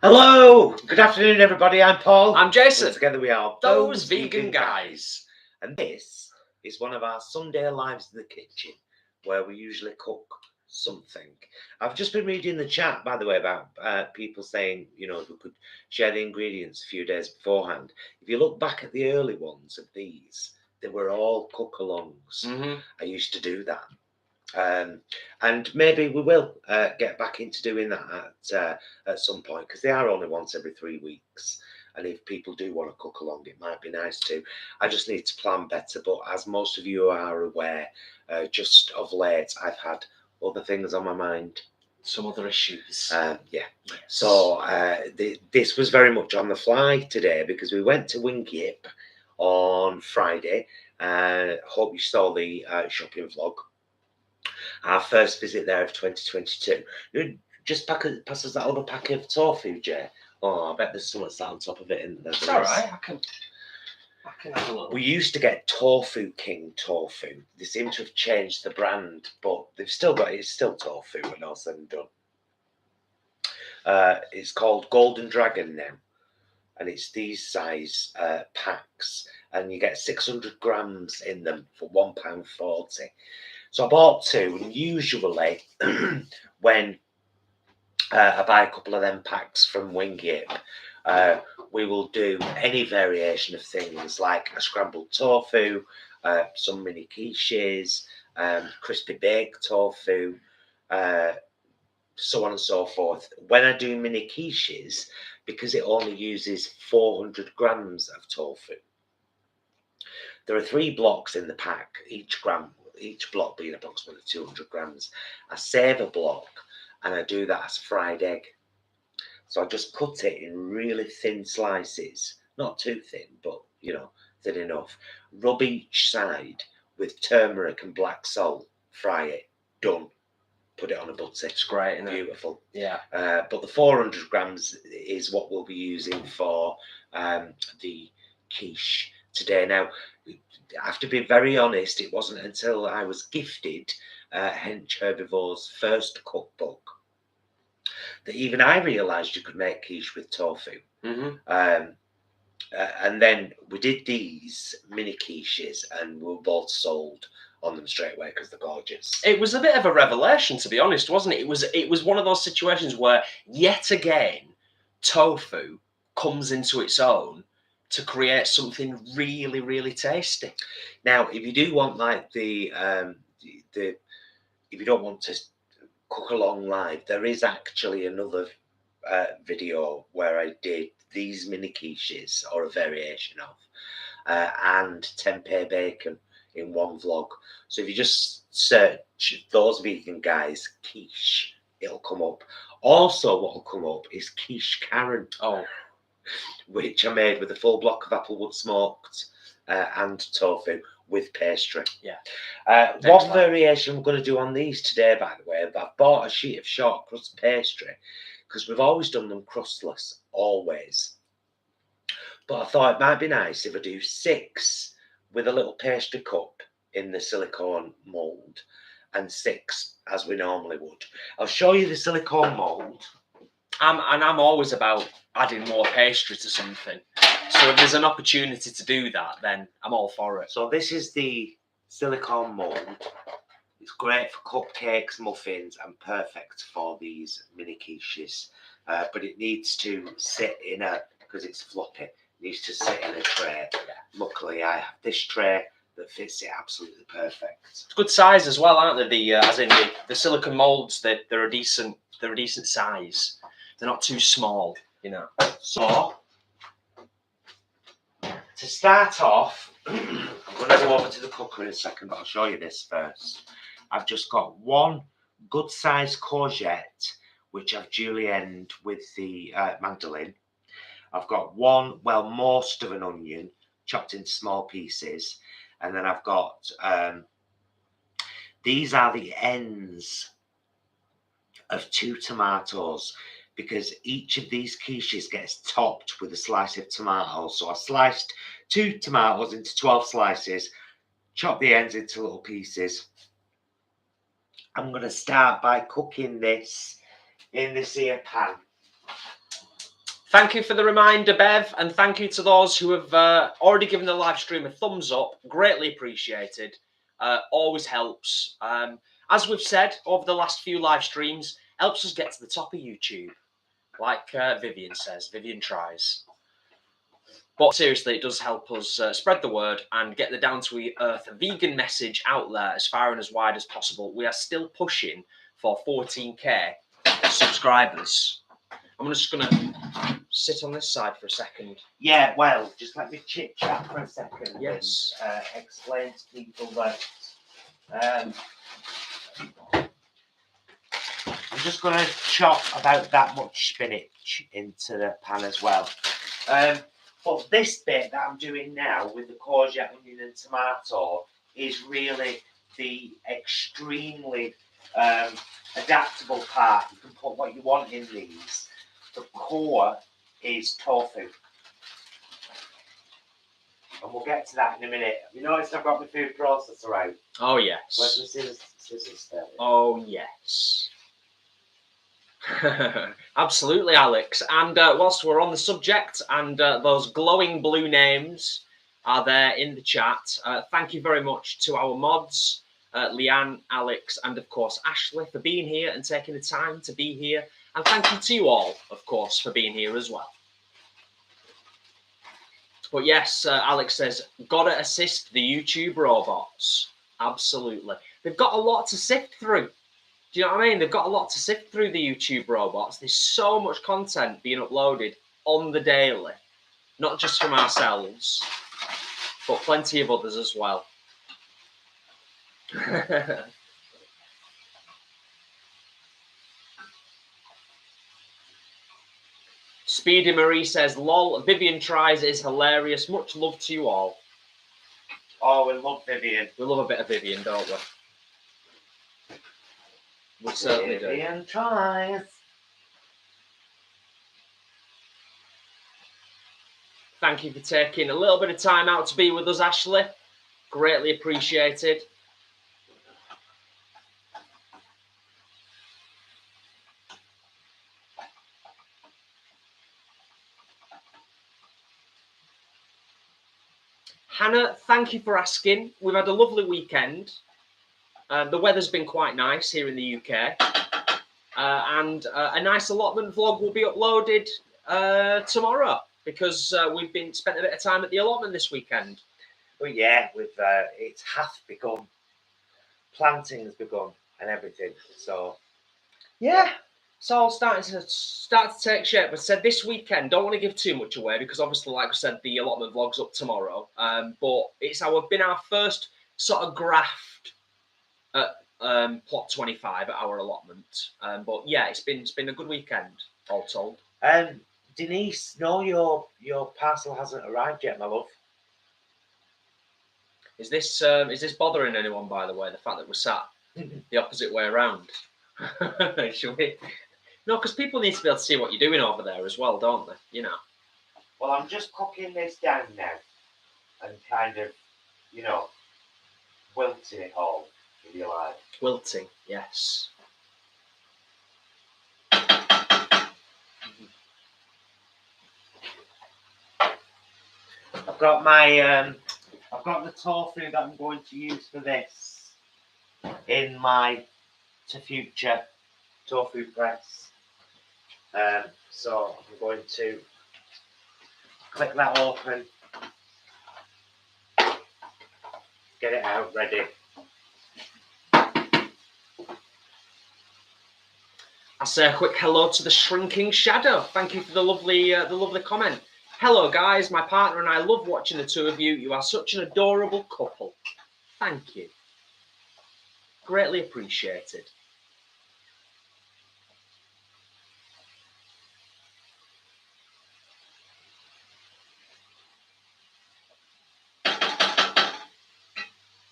Hello, good afternoon everybody, I'm Paul. I'm Jason. And together we are Those Vegan Guys. And this is one of our Sunday lives in the kitchen, where we usually cook something. I've just been reading the chat, by the way, about people saying, you know, who could share the ingredients a few days beforehand. If you look back at the early ones of these, they were all cook-alongs. I used to do that. And maybe we will get back into doing that at some point, because they are only once every 3 weeks. And if people do want to cook along, it might be nice to. I just need to plan better. But as most of you are aware, just of late, I've had other things on my mind. Some other issues. Yeah. Yes. So this was very much on the fly today, because we went to Wingyip on Friday. Hope you saw the shopping vlog. Our first visit there of 2022. Just pass us that other pack of tofu, Jay. Oh, I bet there's something sat on top of it in there. It's all right. I can have a look. We used to get Tofu King tofu. They seem to have changed the brand, but they've still got it's still tofu when all said and done. It's called Golden Dragon now, and it's these size packs, and you get 600 grams in them for £1.40. So I bought two, and usually when I buy a couple of them packs from Wingyip, we will do any variation of things like a scrambled tofu, some mini quiches, crispy baked tofu, so on and so forth. When I do mini quiches, because it only uses 400 grams of tofu, there are 3 blocks in the pack, each block being approximately 200 grams. I save a block and I do that as fried egg. So I just cut it in really thin slices, not too thin, but you know, thin enough. Rub each side with turmeric and black salt, fry it, done. Put it on a butty. It's great, isn't it? Beautiful. Yeah. But the 400 grams is what we'll be using for the quiche today. Now, I have to be very honest, it wasn't until I was gifted Hench Herbivore's first cookbook that even I realised you could make quiche with tofu. And then we did these mini quiches, and we were both sold on them straight away because they're gorgeous. It was a bit of a revelation, to be honest, wasn't it? It was one of those situations where, yet again, tofu comes into its own to create something really, really tasty. Now, if you do want like if you don't want to cook along live, there is actually another video where I did these mini quiches, or a variation of, and tempeh bacon in one vlog. So if you just search Those Vegan Guys quiche, it'll come up. Also, what will come up is quiche Karen. Oh. Which I made with a full block of applewood smoked and tofu with pastry. Yeah. One variation I'm going to do on these today, by the way, I've bought a sheet of short crust pastry, because we've always done them crustless, always. But I thought it might be nice if I do 6 with a little pastry cup in the silicone mould, and 6 as we normally would. I'll show you the silicone mould. I'm always about adding more pastry to something. So if there's an opportunity to do that, then I'm all for it. So this is the silicone mould. It's great for cupcakes, muffins, and perfect for these mini quiches. But it needs to sit in because it's floppy, it needs to sit in a tray. Yeah. Luckily, I have this tray that fits it absolutely perfect. It's good size as well, aren't they? As in the silicone molds, they're a decent size. They're not too small, you know. So to start off, I'm going to go over to the cooker in a second, but I'll show you this first. I've just got 1 good sized courgette, which I've julienned with the mandolin. I've got most of an onion chopped into small pieces, and then I've got these are the ends of 2 tomatoes, because each of these quiches gets topped with a slice of tomato. So I sliced 2 tomatoes into 12 slices, chopped the ends into little pieces. I'm going to start by cooking this in this here pan. Thank you for the reminder, Bev, and thank you to those who have already given the live stream a thumbs up. Greatly appreciated. Always helps. As we've said over the last few live streams, helps us get to the top of YouTube. Like Vivian says, Vivian tries. But seriously, it does help us spread the word and get the down-to-earth vegan message out there as far and as wide as possible. We are still pushing for 14k subscribers. I'm just going to sit on this side for a second. Yeah, well, just let me chit-chat for a second. Yes. And, explain to people that I'm just going to chop about that much spinach into the pan as well. But this bit that I'm doing now with the courgette, onion and tomato is really the extremely adaptable part. You can put what you want in these. The core is tofu. And we'll get to that in a minute. You noticed I've got my food processor out. Oh, yes. Where's the scissors there? Oh, yes. Absolutely, Alex. And whilst we're on the subject, and those glowing blue names are there in the chat, thank you very much to our mods, Leanne, Alex, and of course Ashley for being here and taking the time to be here. And thank you to you all, of course, for being here as well. But yes, Alex says, gotta assist the YouTube robots. Absolutely. They've got a lot to sift through. Do you know what I mean? They've got a lot to sift through, the YouTube robots. There's so much content being uploaded on the daily. Not just from ourselves, but plenty of others as well. Speedy Marie says, lol, Vivian tries is hilarious. Much love to you all. Oh, we love Vivian. We love a bit of Vivian, don't we? We certainly do. Vivian tries. Thank you for taking a little bit of time out to be with us, Ashley. Greatly appreciated. Hannah, thank you for asking. We've had a lovely weekend. The weather's been quite nice here in the UK. And a nice allotment vlog will be uploaded tomorrow because we've spent a bit of time at the allotment this weekend. But yeah, with it has begun. Planting has begun and everything. So yeah. It's all starting to take shape. I said this weekend, don't want to give too much away because obviously, like I said, the allotment vlog's up tomorrow. But it's been our first sort of graft at plot 25 at our allotment. But yeah, it's been a good weekend, all told. Denise, no, your parcel hasn't arrived yet, my love. Is this bothering anyone, by the way? The fact that we're sat the opposite way around. Shall we? No, because people need to be able to see what you're doing over there as well, don't they? You know. Well, I'm just cooking this down now and kind of, wilting it all, if you like. Wilting, yes. I've got my, I've got the tofu that I'm going to use for this in my future tofu press. So I'm going to click that open, get it out ready. I say a quick hello to the shrinking shadow. Thank you for the lovely comment. Hello guys, my partner and I love watching the two of you. You are such an adorable couple. Thank you. Greatly appreciated.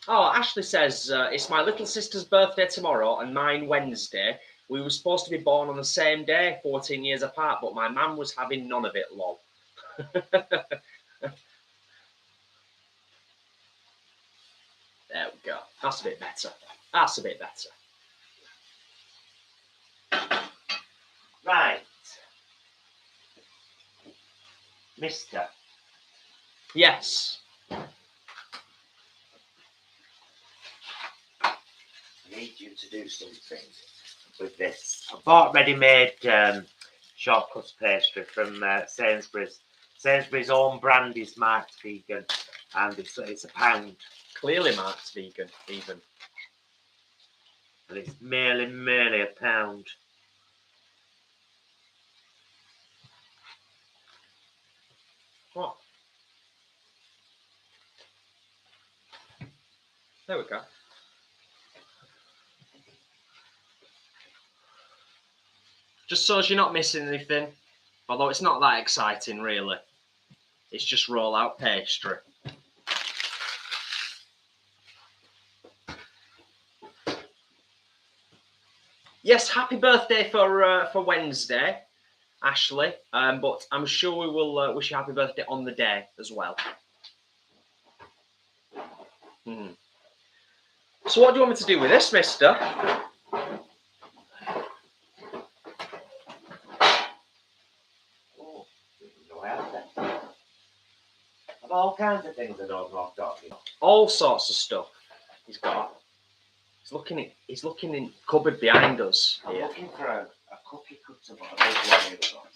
Oh, Ashley says, it's my little sister's birthday tomorrow and mine Wednesday. We were supposed to be born on the same day, 14 years apart, but my mum was having none of it, lol. There we go. That's a bit better. That's a bit better. Right. Mister, Yes. I need you to do something with this. I bought ready-made shortcut pastry from Sainsbury's. Sainsbury's own brand is marked vegan, and it's £1. Clearly marked vegan, even. And it's merely £1. What? There we go. Just so as you're not missing anything, although it's not that exciting, really. It's just roll-out pastry. Yes, happy birthday for Wednesday, Ashley. But I'm sure we will wish you happy birthday on the day as well. So what do you want me to do with this, mister? Oh, no, all kinds of things I don't know what I'm talking about. All sorts of stuff he's got. He's looking in cupboard behind us. I'm looking for a cookie cutter, but a big one here we go.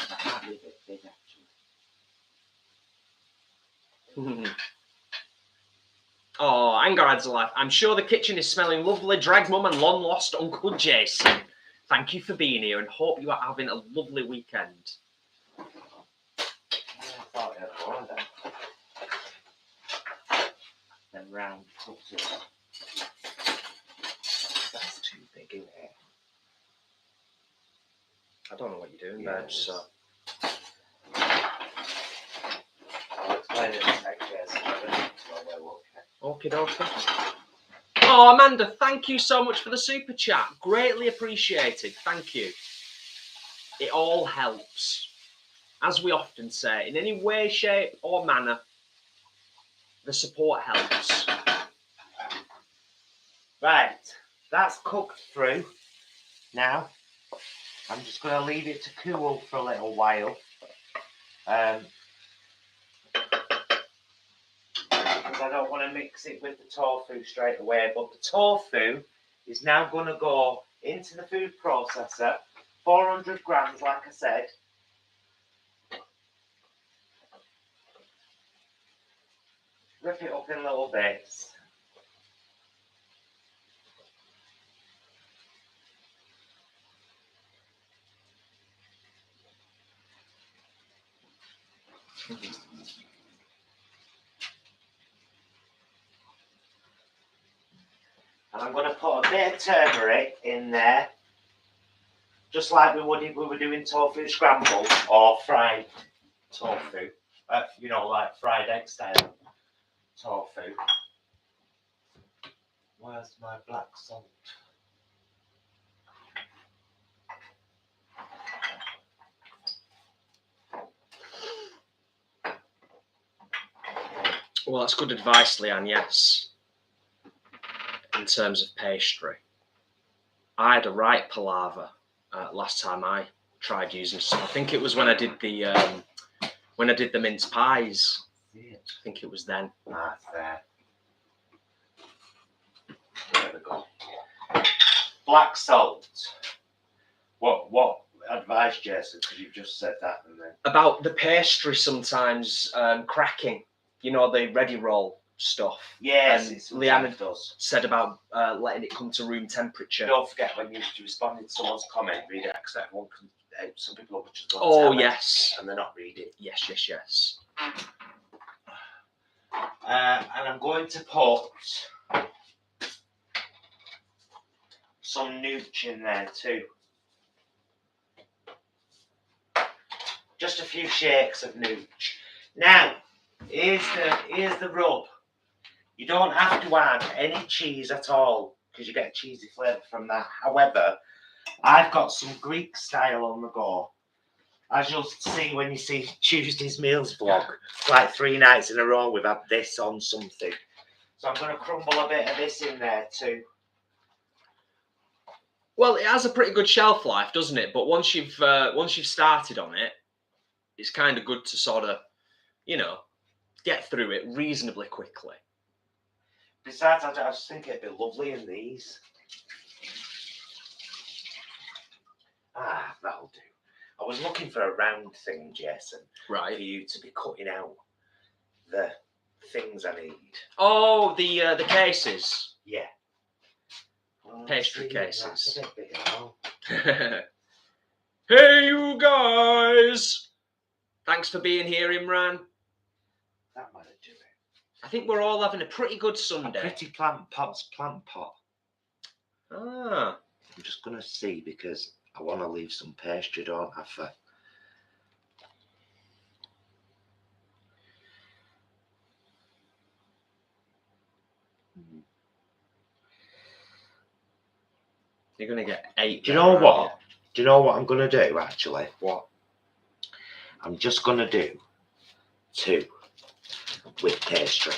That might be a bit big, actually. Oh, anger adds a life. I'm sure the kitchen is smelling lovely. Drag mum and long lost Uncle Jason. Thank you for being here and hope you are having a lovely weekend. Yeah, I thought you had more of them. Them round cutters. That's too big, isn't it? I don't know what you're doing there, so. I'll explain it in a sec, Jason. Okie dokie. Oh, Amanda, thank you so much for the super chat. Greatly appreciated. Thank you. It all helps. As we often say, in any way, shape, or manner, the support helps. Right, that's cooked through. Now, I'm just going to leave it to cool for a little while. Because I don't want to mix it with the tofu straight away. But the tofu is now going to go into the food processor. 400 grams, like I said. Rip it up in little bits. And I'm going to put a bit of turmeric in there, just like we would if we were doing tofu scramble or fried tofu. You know, like fried egg style tofu. Where's my black salt? Well, that's good advice, Leanne, yes. In terms of pastry. I had a right palaver last time I tried using some. I think it was when I did the mince pies. I think it was then. That's there. There we go. Black salt. What advice, Jason? Because you've just said that. And then about the pastry sometimes cracking. You know, the ready roll stuff. Yes, and it's Leanne does. said about letting it come to room temperature. Don't forget when you respond to someone's comment, read it, because everyone can. Some people will just go. Oh yes, and they're not reading. Yes. And I'm going to put some nooch in there too. Just a few shakes of nooch. Now, here's the rub. You don't have to add any cheese at all because you get a cheesy flavour from that. However, I've got some Greek style on the go. As you'll see when you see Tuesday's Meals vlog, like 3 nights in a row we've had this on something. So I'm going to crumble a bit of this in there too. Well, it has a pretty good shelf life, doesn't it? But once you've started on it, it's kind of good to sort of, you know, get through it reasonably quickly. Besides, I just think it'd be lovely in these. Ah, that'll do. I was looking for a round thing, Jason, Right. for you to be cutting out the things I need. Oh, the cases. Yeah. Pastry See, cases. That's a bit bigger now. Hey, you guys! Thanks for being here, Imran. That might do it. I think we're all having a pretty good A Sunday. pretty plant pot. Ah. I'm just going to see because I want to leave some pastry, don't I, for... You're going to get 8. Do you know what? Do you know what I'm going to do, actually? What? I'm just going to do 2 with pastry.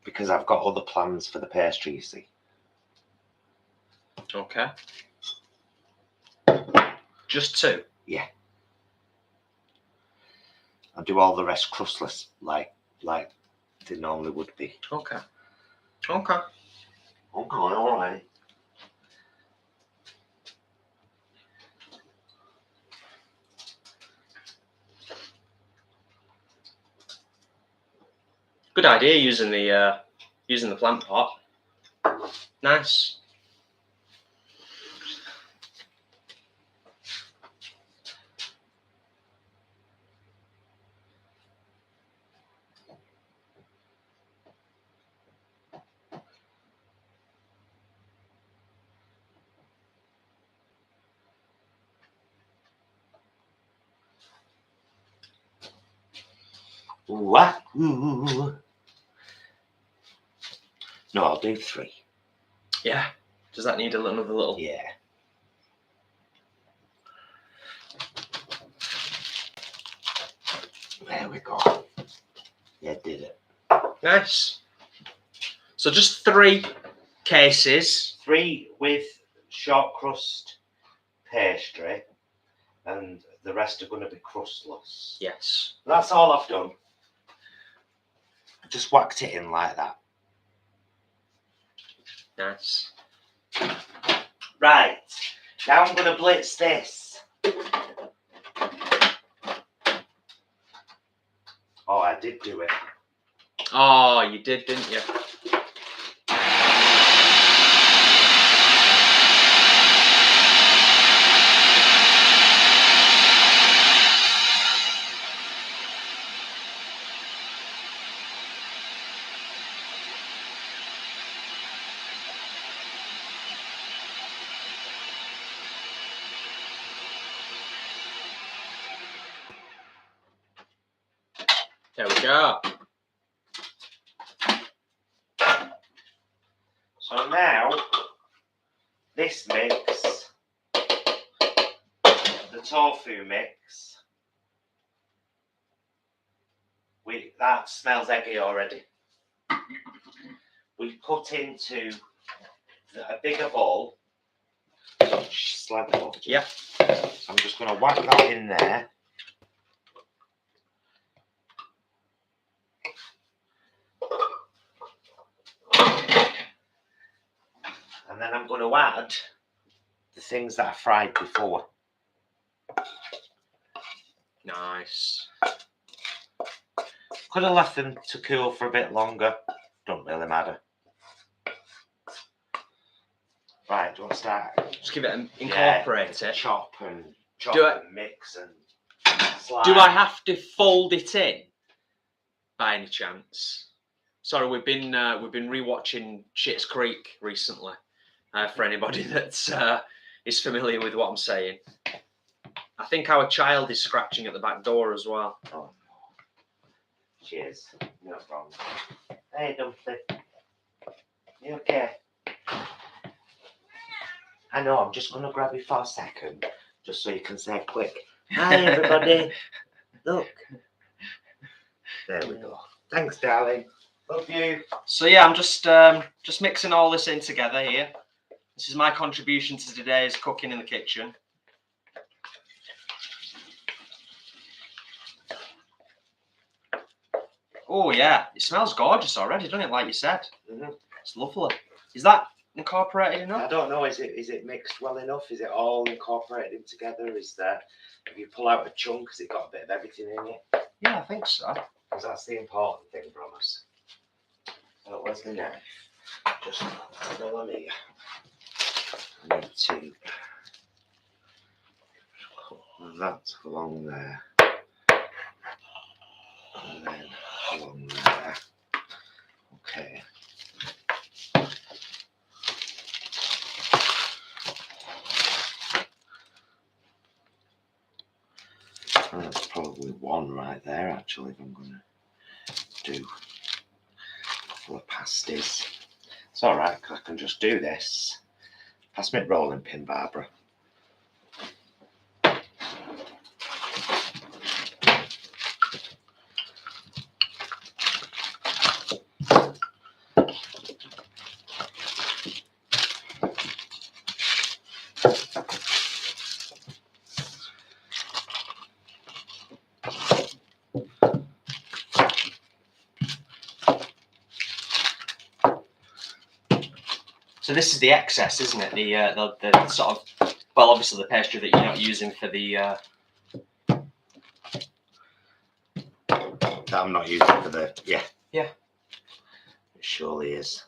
Because I've got other plans for the pastry, you see. Okay. Just 2? Yeah. I'll do all the rest crustless, like they normally would be. Okay. Okay. Okay, alright. Good idea using the plant pot. Nice. Wahoo! No, I'll do 3. Yeah. Does that need another little? Yeah. There we go. Yeah, did it. Nice. So just 3 cases. 3 with short crust pastry, and the rest are going to be crustless. Yes. That's all I've done. Just whacked it in like that. Nice. Right. Now I'm going to blitz this. Oh, I did do it. Oh, you did, didn't you? There we go. So now, this mix, the tofu mix, that smells eggy already. We put into a bigger bowl. Slightly over. Yeah. I'm just going to whack that in there. And then I'm going to add the things that I fried before. Nice. Could have left them to cool for a bit longer. Don't really matter. Right, do you want to start? Just give it an incorporate it. Chop and mix and slide. Do I have to fold it in by any chance? Sorry, we've been rewatching Schitt's Creek recently. For anybody that is familiar with what I'm saying, I think our child is scratching at the back door as well. Oh no! Cheers. No problem. Hey, Dumpty. You okay? I know. I'm just gonna grab you for a second, just so you can say quick. Hi, everybody. Look. There we go. Thanks, darling. Love you. So yeah, I'm just mixing all this in together here. This is my contribution to today's cooking in the kitchen. Oh yeah, it smells gorgeous already, doesn't it? Like you said, Mm-hmm. it's lovely. Is that incorporated enough? I don't know. Is it mixed well enough? Is it all incorporated in together? Is there? If you pull out a chunk, has it got a bit of everything in it? Yeah, I think so. Because that's the important thing from us. Oh, where's the knife? Just follow me. I need to cut that along there. And then along there. Okay. And that's probably one right there, actually, if I'm going to do a couple of pasties. It's alright, because I can just do this. Pass me a rolling pin, Barbara. So this is the excess, isn't it? The sort of, well, obviously the pastry that you're not using for the. That I'm not using for the, yeah. Yeah. It surely is.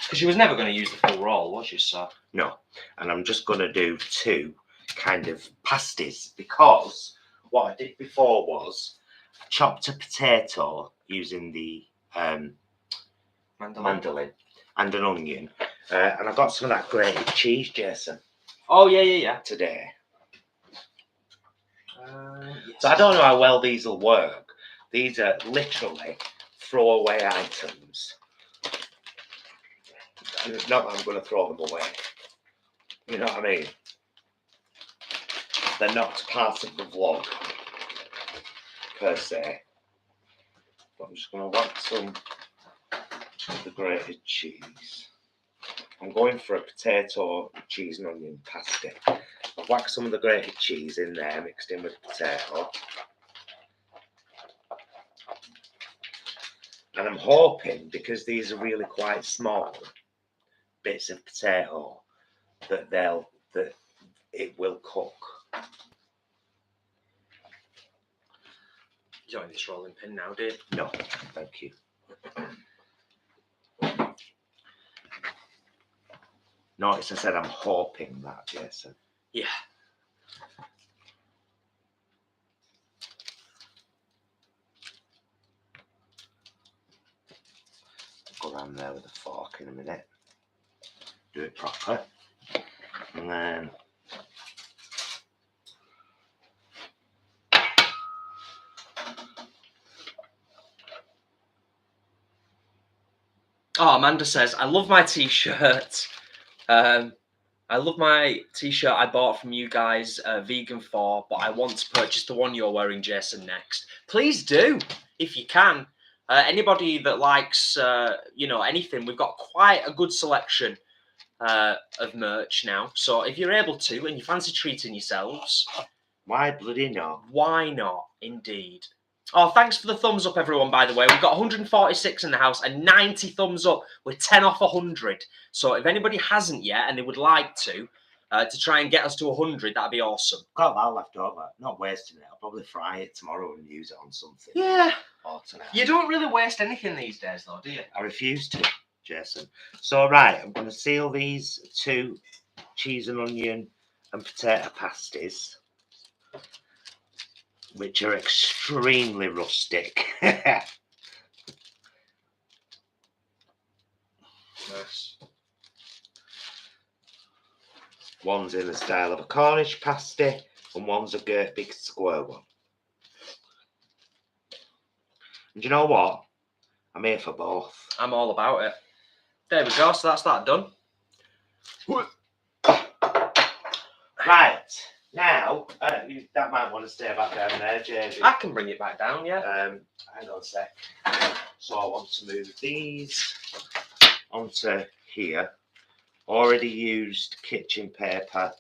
Because you was never going to use the full roll, was you, sir? No. And I'm just going to do 2 kind of pasties, because what I did before was I chopped a potato using the mandolin and an onion, and I got some of that grated cheese, Jason. Oh yeah. Today. Yes. So I don't know how well these will work. These are literally throwaway items. Not that I'm going to throw them away. You know what I mean? They're not part of the vlog, per se. But I'm just going to whack some of the grated cheese. I'm going for a potato, cheese and onion pasty. I've whacked some of the grated cheese in there, mixed in with the potato. And I'm hoping, because these are really quite small bits of potato, that it will cook. You don't have this rolling pin now, do you? No, thank you. Notice I said I'm hoping that, Jason. Yeah. Go around there with a fork in a minute. Do it proper. And then Oh, Amanda says, I love my t-shirt. I love my t-shirt I bought from you guys, Vegan 4, but I want to purchase the one you're wearing, Jason, next. Please do, if you can. Anybody that likes, anything, we've got quite a good selection of merch now. So if you're able to, and you fancy treating yourselves, why bloody not? Why not, indeed. Oh, thanks for the thumbs up, everyone, by the way. We've got 146 in the house and 90 thumbs up. We're 10 off 100. So if anybody hasn't yet and they would like to try and get us to 100, that'd be awesome. Got that left over. Not wasting it. I'll probably fry it tomorrow and use it on something. Yeah. Or tonight. You don't really waste anything these days, though, do you? I refuse to, Jason. So, right, I'm going to seal these 2 cheese and onion and potato pasties, which are extremely rustic. Nice. One's in the style of a Cornish pasty, and one's a great big square one. And you know what? I'm here for both. I'm all about it. There we go. So that's that done. Right. Now, that might want to stay back down there, JB. I can bring it back down, yeah. Hang on a sec. So I want to move these onto here. Already used kitchen paper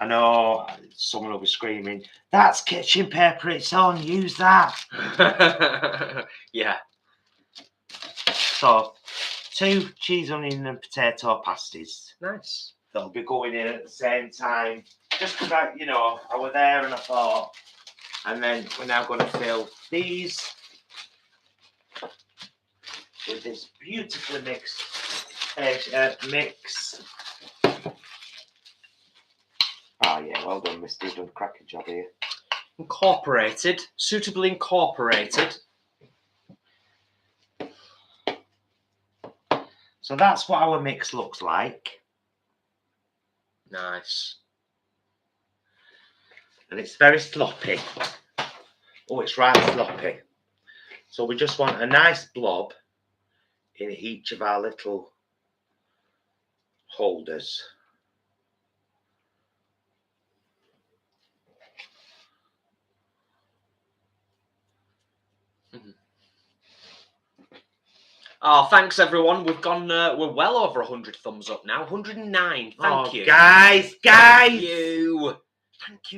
I know someone will be screaming, "That's kitchen paper, it's on, use that." Yeah. So, 2 cheese, onion and potato pasties. Nice. That'll be going in at the same time. Just because I were there and I thought, and then we're now going to fill these with this beautifully mixed mix. Oh yeah, well done, Mister. You've done a cracking job here. Incorporated, suitably incorporated. So that's what our mix looks like. Nice. And it's very sloppy. Oh, it's right sloppy. So we just want a nice blob in each of our little holders. Oh, thanks everyone. We've gone. We're well over 100 thumbs up now. 109. Thank you, guys. Thank you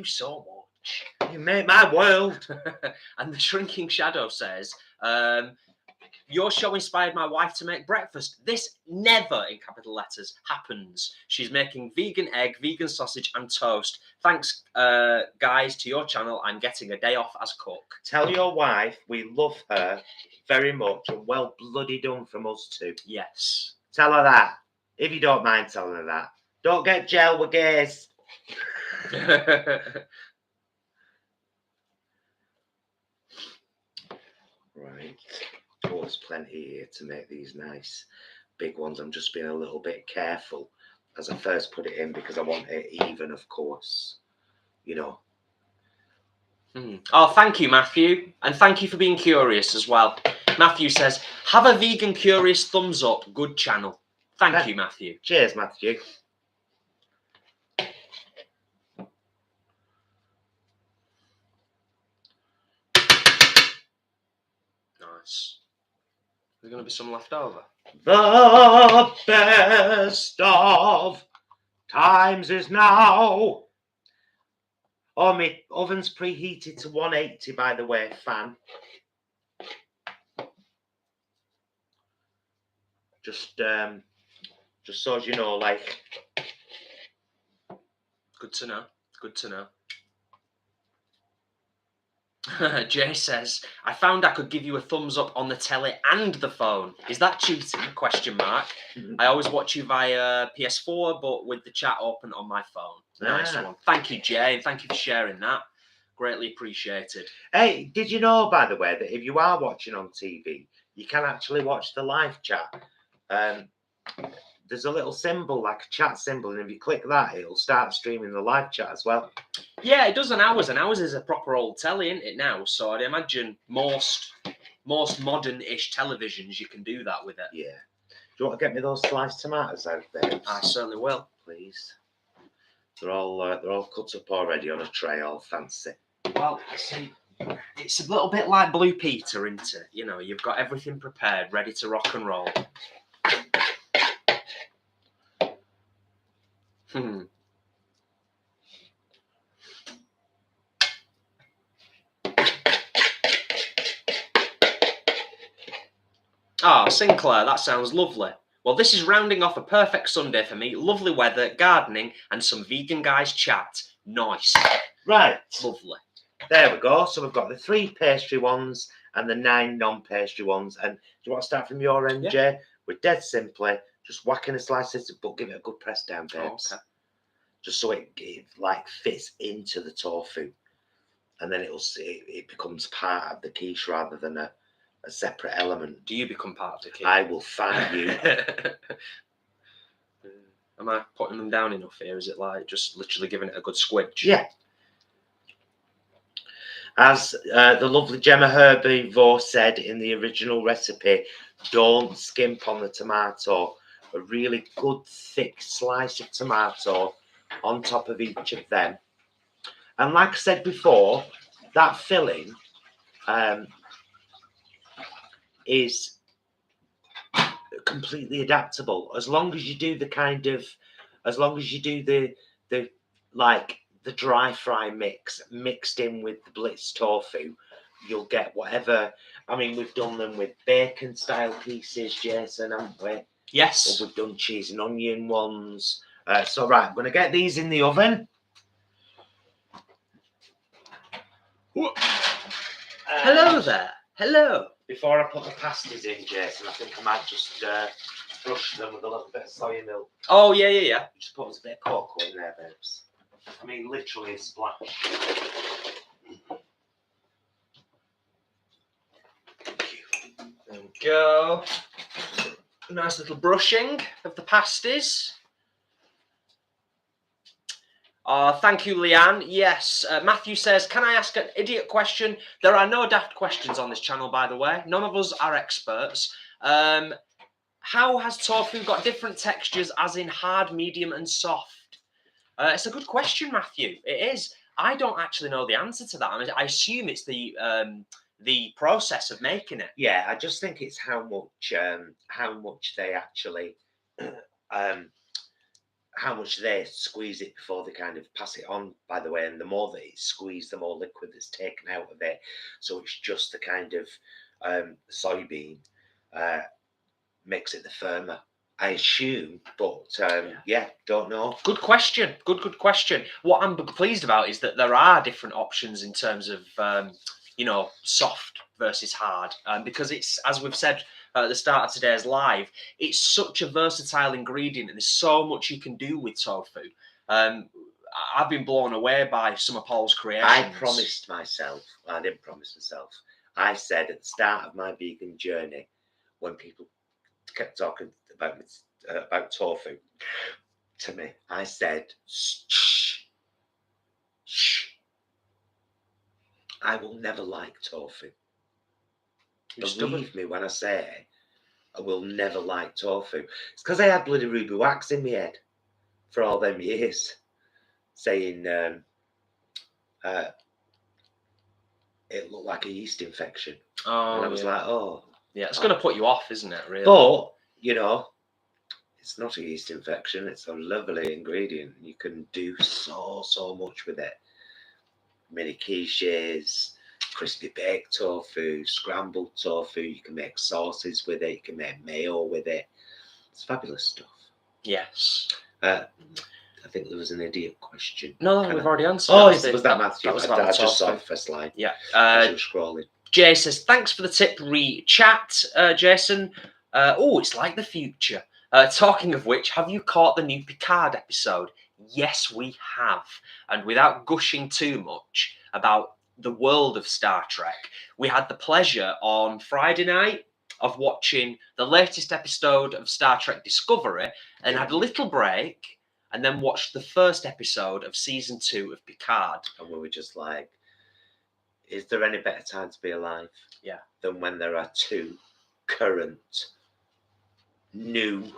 so much. You make my world. And the Shrinking Shadow says, your show inspired my wife to make breakfast. This never, in capital letters, happens. She's making vegan egg, vegan sausage and toast. Thanks, guys, to your channel. I'm getting a day off as cook. Tell your wife we love her very much and well bloody done from us too. Yes. Tell her that. If you don't mind telling her that. Don't get gel with gays. Right. Oh, there's plenty here to make these nice big ones. I'm just being a little bit careful as I first put it in because I want it even, of course. Oh, thank you, Matthew. And thank you for being curious as well. Matthew says, have a vegan curious thumbs up. Good channel. Thank you, Matthew. Cheers, Matthew. Nice. There's going to be some left over. The best of times is now. Oh, my oven's preheated to 180, by the way, fan. Just so as you know, like. Good to know. Good to know. Jay says, I found I could give you a thumbs up on the telly and the phone. Is that cheating? Question mark. I always watch you via PS4, but with the chat open on my phone. Nice one. Thank you, Jay, and thank you for sharing that. Greatly appreciated. Hey, did you know, by the way, that if you are watching on TV, you can actually watch the live chat? There's a little symbol, like a chat symbol, and if you click that, it'll start streaming the live chat as well. Yeah, it does on ours, and ours is a proper old telly, isn't it, now? So I'd imagine most modern-ish televisions, you can do that with it. Yeah. Do you want to get me those sliced tomatoes out there? I certainly will. Please. They're all cut up already on a tray, all fancy. Well, see, it's a little bit like Blue Peter, isn't it? You know, you've got everything prepared, ready to rock and roll. Ah, Sinclair, that sounds lovely. Well, this is rounding off a perfect Sunday for me. Lovely weather, gardening, and some vegan guys chat. Nice. Right. Lovely. There we go. So we've got the 3 pastry ones and the 9 non-pastry ones. And do you want to start from your end, Jay? We're dead simply just whacking a slice of it, but give it a good press down, babes. Oh, okay. Just so it like fits into the tofu, and then it becomes part of the quiche rather than a separate element. Do you become part of the quiche? I will find you. Am I putting them down enough here? Is it like just literally giving it a good squidge? Yeah. As the lovely Hench Herbivore said in the original recipe, don't skimp on the tomato. A really good thick slice of tomato on top of each of them. And like I said before, that filling is completely adaptable as long as you do the like the dry fry mix mixed in with the blitz tofu, you'll get whatever. I mean, we've done them with bacon style pieces, Jason, haven't we? Yes. Or we've done cheese and onion ones. So right, I'm going to get these in the oven. Hello there. Hello. Before I put the pasties in, Jason, I think I might just brush them with a little bit of soya milk. Oh, yeah. Just put a bit of cocoa in there, babes. I mean, literally a splash. There we go. Nice little brushing of the pasties. Thank you, Leanne. Yes, Matthew says, can I ask an idiot question? There are no daft questions on this channel, by the way. None of us are experts. How has tofu got different textures, as in hard, medium, and soft? It's a good question, Matthew. It is. I don't actually know the answer to that. I mean, I assume it's the process of making it. Yeah, I just think it's how much they actually how much they squeeze it before they kind of pass it on, by the way, and the more that it's squeezed, the more liquid that's taken out of it. So it's just the kind of soybean makes it the firmer, I assume, but yeah, don't know. Good question. Good question. What I'm pleased about is that there are different options in terms of soft versus hard, because it's, as we've said at the start of today's live, it's such a versatile ingredient and there's so much you can do with tofu. I've been blown away by some of Paul's creations. I didn't promise myself. I said at the start of my vegan journey, when people kept talking about tofu to me, I said, shh, I will never like tofu. Believe me when I say I will never like tofu. It's because I had bloody ruby wax in my head for all them years, saying it looked like a yeast infection. Oh, and I was like, oh. Yeah, it's going to put you off, isn't it, really? But, it's not a yeast infection. It's a lovely ingredient. You can do so much with it. Mini quiches, crispy baked tofu, scrambled tofu. You can make sauces with it. You can make mayo with it. It's fabulous stuff. Yes. I think there was an idiot question. No, we've already answered. Oh, was that Matthew? That was I just saw the first line. Yeah. As you were scrolling. Jay says, thanks for the tip, chat, Jason. It's like the future. Talking of which, have you caught the new Picard episode? Yes, we have. And without gushing too much about the world of Star Trek, we had the pleasure on Friday night of watching the latest episode of Star Trek Discovery and had a little break and then watched the first episode of season 2 of Picard. And we were just like, is there any better time to be alive? Yeah. Than when there are two current new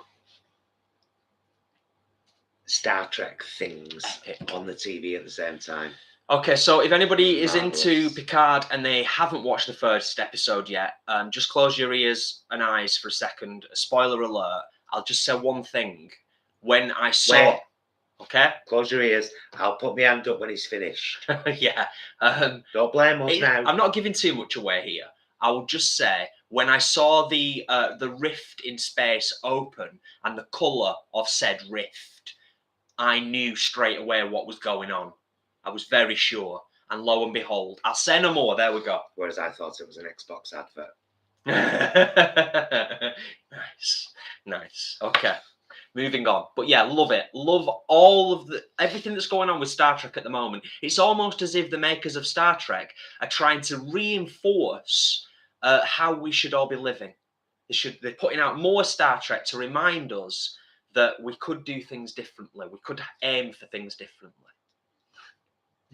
Star Trek things on the TV at the same time. Okay, so if anybody is into Picard and they haven't watched the first episode yet, just close your ears and eyes for a second. Spoiler alert. I'll just say one thing. When I saw... Wait. Okay? Close your ears. I'll put my hand up when he's finished. Yeah. Don't blame us now. I'm not giving too much away here. I will just say, when I saw the rift in space open and the colour of said rift, I knew straight away what was going on. I was very sure. And lo and behold, I'll say no more. There we go. Whereas I thought it was an Xbox advert. Nice. Okay. Moving on. But yeah, love it. Love all of everything that's going on with Star Trek at the moment. It's almost as if the makers of Star Trek are trying to reinforce how we should all be living. They're putting out more Star Trek to remind us that we could do things differently. We could aim for things differently.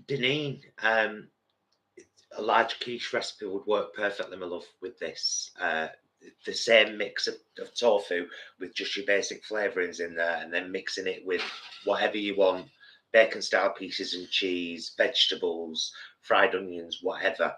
Deneen, a large quiche recipe would work perfectly, my love, with this. The same mix of tofu with just your basic flavourings in there, and then mixing it with whatever you want, bacon style pieces and cheese, vegetables, fried onions, whatever.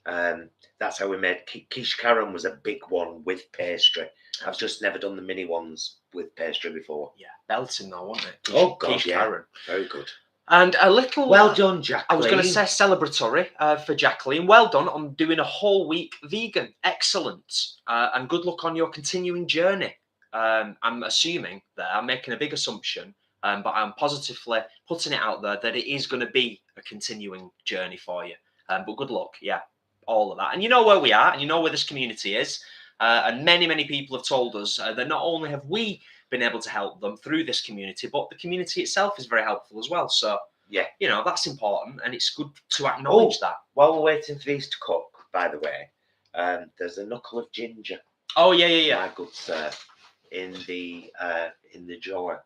That's how we made quiche Karen. Was a big one with pastry. I've just never done the mini ones with pastry before. Yeah, belting though, wasn't it? Oh god, quiche yeah, Karen. very good. And a little... Well done, Jacqueline. I was going to say celebratory for Jacqueline. Well done on doing a whole week vegan. Excellent. And good luck on your continuing journey. I'm assuming that I'm making a big assumption, but I'm positively putting it out there that it is going to be a continuing journey for you. But good luck. Yeah, all of that. And you know where we are, and you know where this community is. And many, many people have told us that not only have we been able to help them through this community, but the community itself is very helpful as well. So, yeah, you know, that's important, and it's good to acknowledge that. While we're waiting for these to cook, by the way, there's a knuckle of ginger. Oh, yeah. My good sir, in the jar.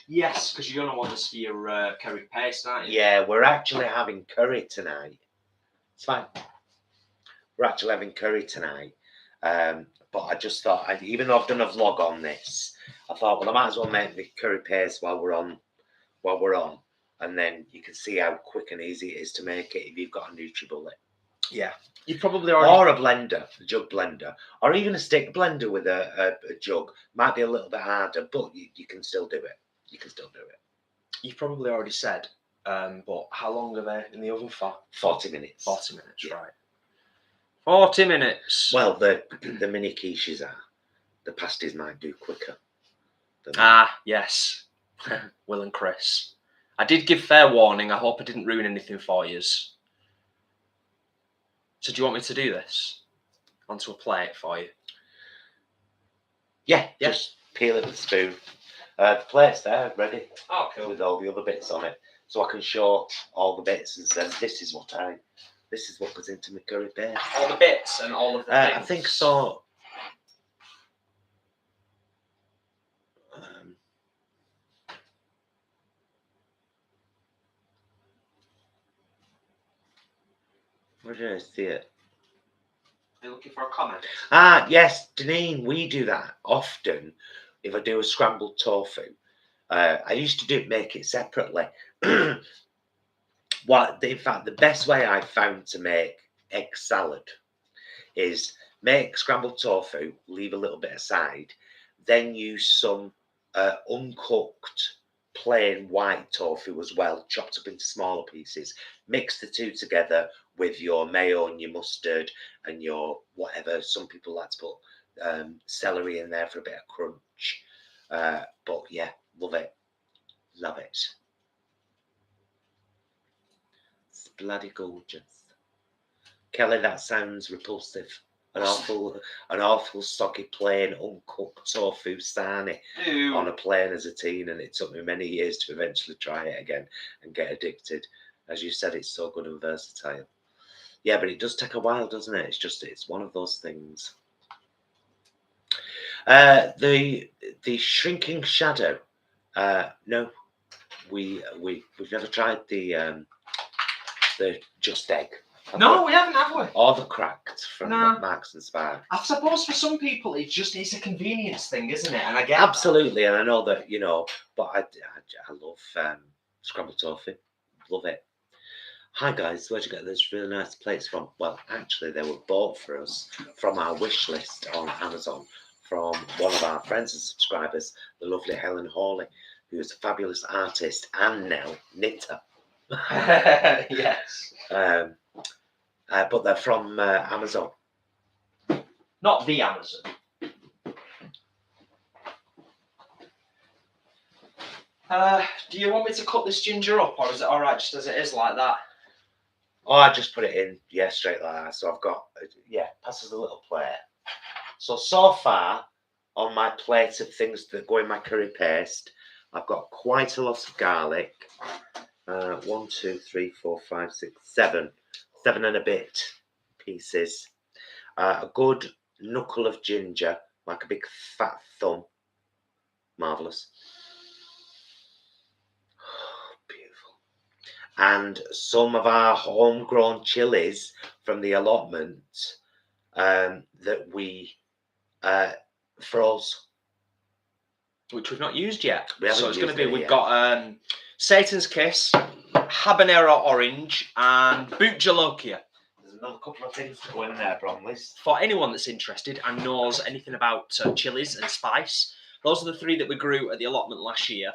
Yes, because you're going to want this for your curry paste, aren't you? Yeah, we're actually having curry tonight. It's fine. We're actually having curry tonight. But I just thought, even though I've done a vlog on this, I thought, well, I might as well make the curry paste while we're on, and then you can see how quick and easy it is to make it if you've got a NutriBullet. Yeah, you probably already... Or a blender, a jug blender, or even a stick blender with a jug. Might be a little bit harder, but you can still do it. You've probably already said, but how long are they in the oven for? 40 minutes. 40 minutes, yeah. Right. 40 minutes. Well, the mini quiches are. The pasties might do quicker. Yes. Will and Chris. I did give fair warning. I hope I didn't ruin anything for you. So do you want me to do this? Onto a plate for you? Yeah. Just peel it with a spoon. The plate's there, ready. Oh, cool. With all the other bits on it. So I can show all the bits and say, this is what goes into my curry paste. All the bits and all of the things? I think so. Where did I see it? Are you looking for a comment? Yes, Deneen, we do that often. If I do a scrambled tofu, I used to make it separately. In fact, the best way I've found to make egg salad is make scrambled tofu, leave a little bit aside, then use some uncooked plain white tofu as well, chopped up into smaller pieces. Mix the two together with your mayo and your mustard and your whatever. Some people like to put celery in there for a bit of crunch. But yeah, love it. It's bloody gorgeous. Kelly, that sounds repulsive. An awful soggy plain uncooked tofu sarnie on a plane as a teen, and it took me many years to eventually try it again and get addicted. As you said, it's so good and versatile. Yeah, but it does take a while, doesn't it? It's one of those things. The shrinking shadow. No, we've never tried the just egg. No, we haven't, have we? Or the cracked from Marks and Sparks. I suppose for some people it's a convenience thing, isn't it? And I get absolutely, and I know that, but I love scrambled tofu. Love it. Hi guys, where'd you get those really nice plates from? Well, actually, they were bought for us from our wish list on Amazon from one of our friends and subscribers, the lovely Helen Hawley, who is a fabulous artist and now knitter. Yes. But they're from Amazon. Not the Amazon. Do you want me to cut this ginger up, or is it all right just as it is like that? Oh, I just put it in, straight like that. So I've got, pass us a little plate. So far, on my plate of things that go in my curry paste, I've got quite a lot of garlic. 1, 2, 3, 4, 5, 6, 7. 7 and a bit pieces. A good knuckle of ginger, like a big fat thumb. Marvellous. Oh, beautiful. And some of our homegrown chilies from the allotment that we froze. Which we've not used yet. So it's going to be, we've got Satan's Kiss, Habanero Orange, and Boot Jalokia. There's another couple of things to go in there, Bromley. For anyone that's interested and knows anything about chilies and spice, those are the 3 that we grew at the allotment last year.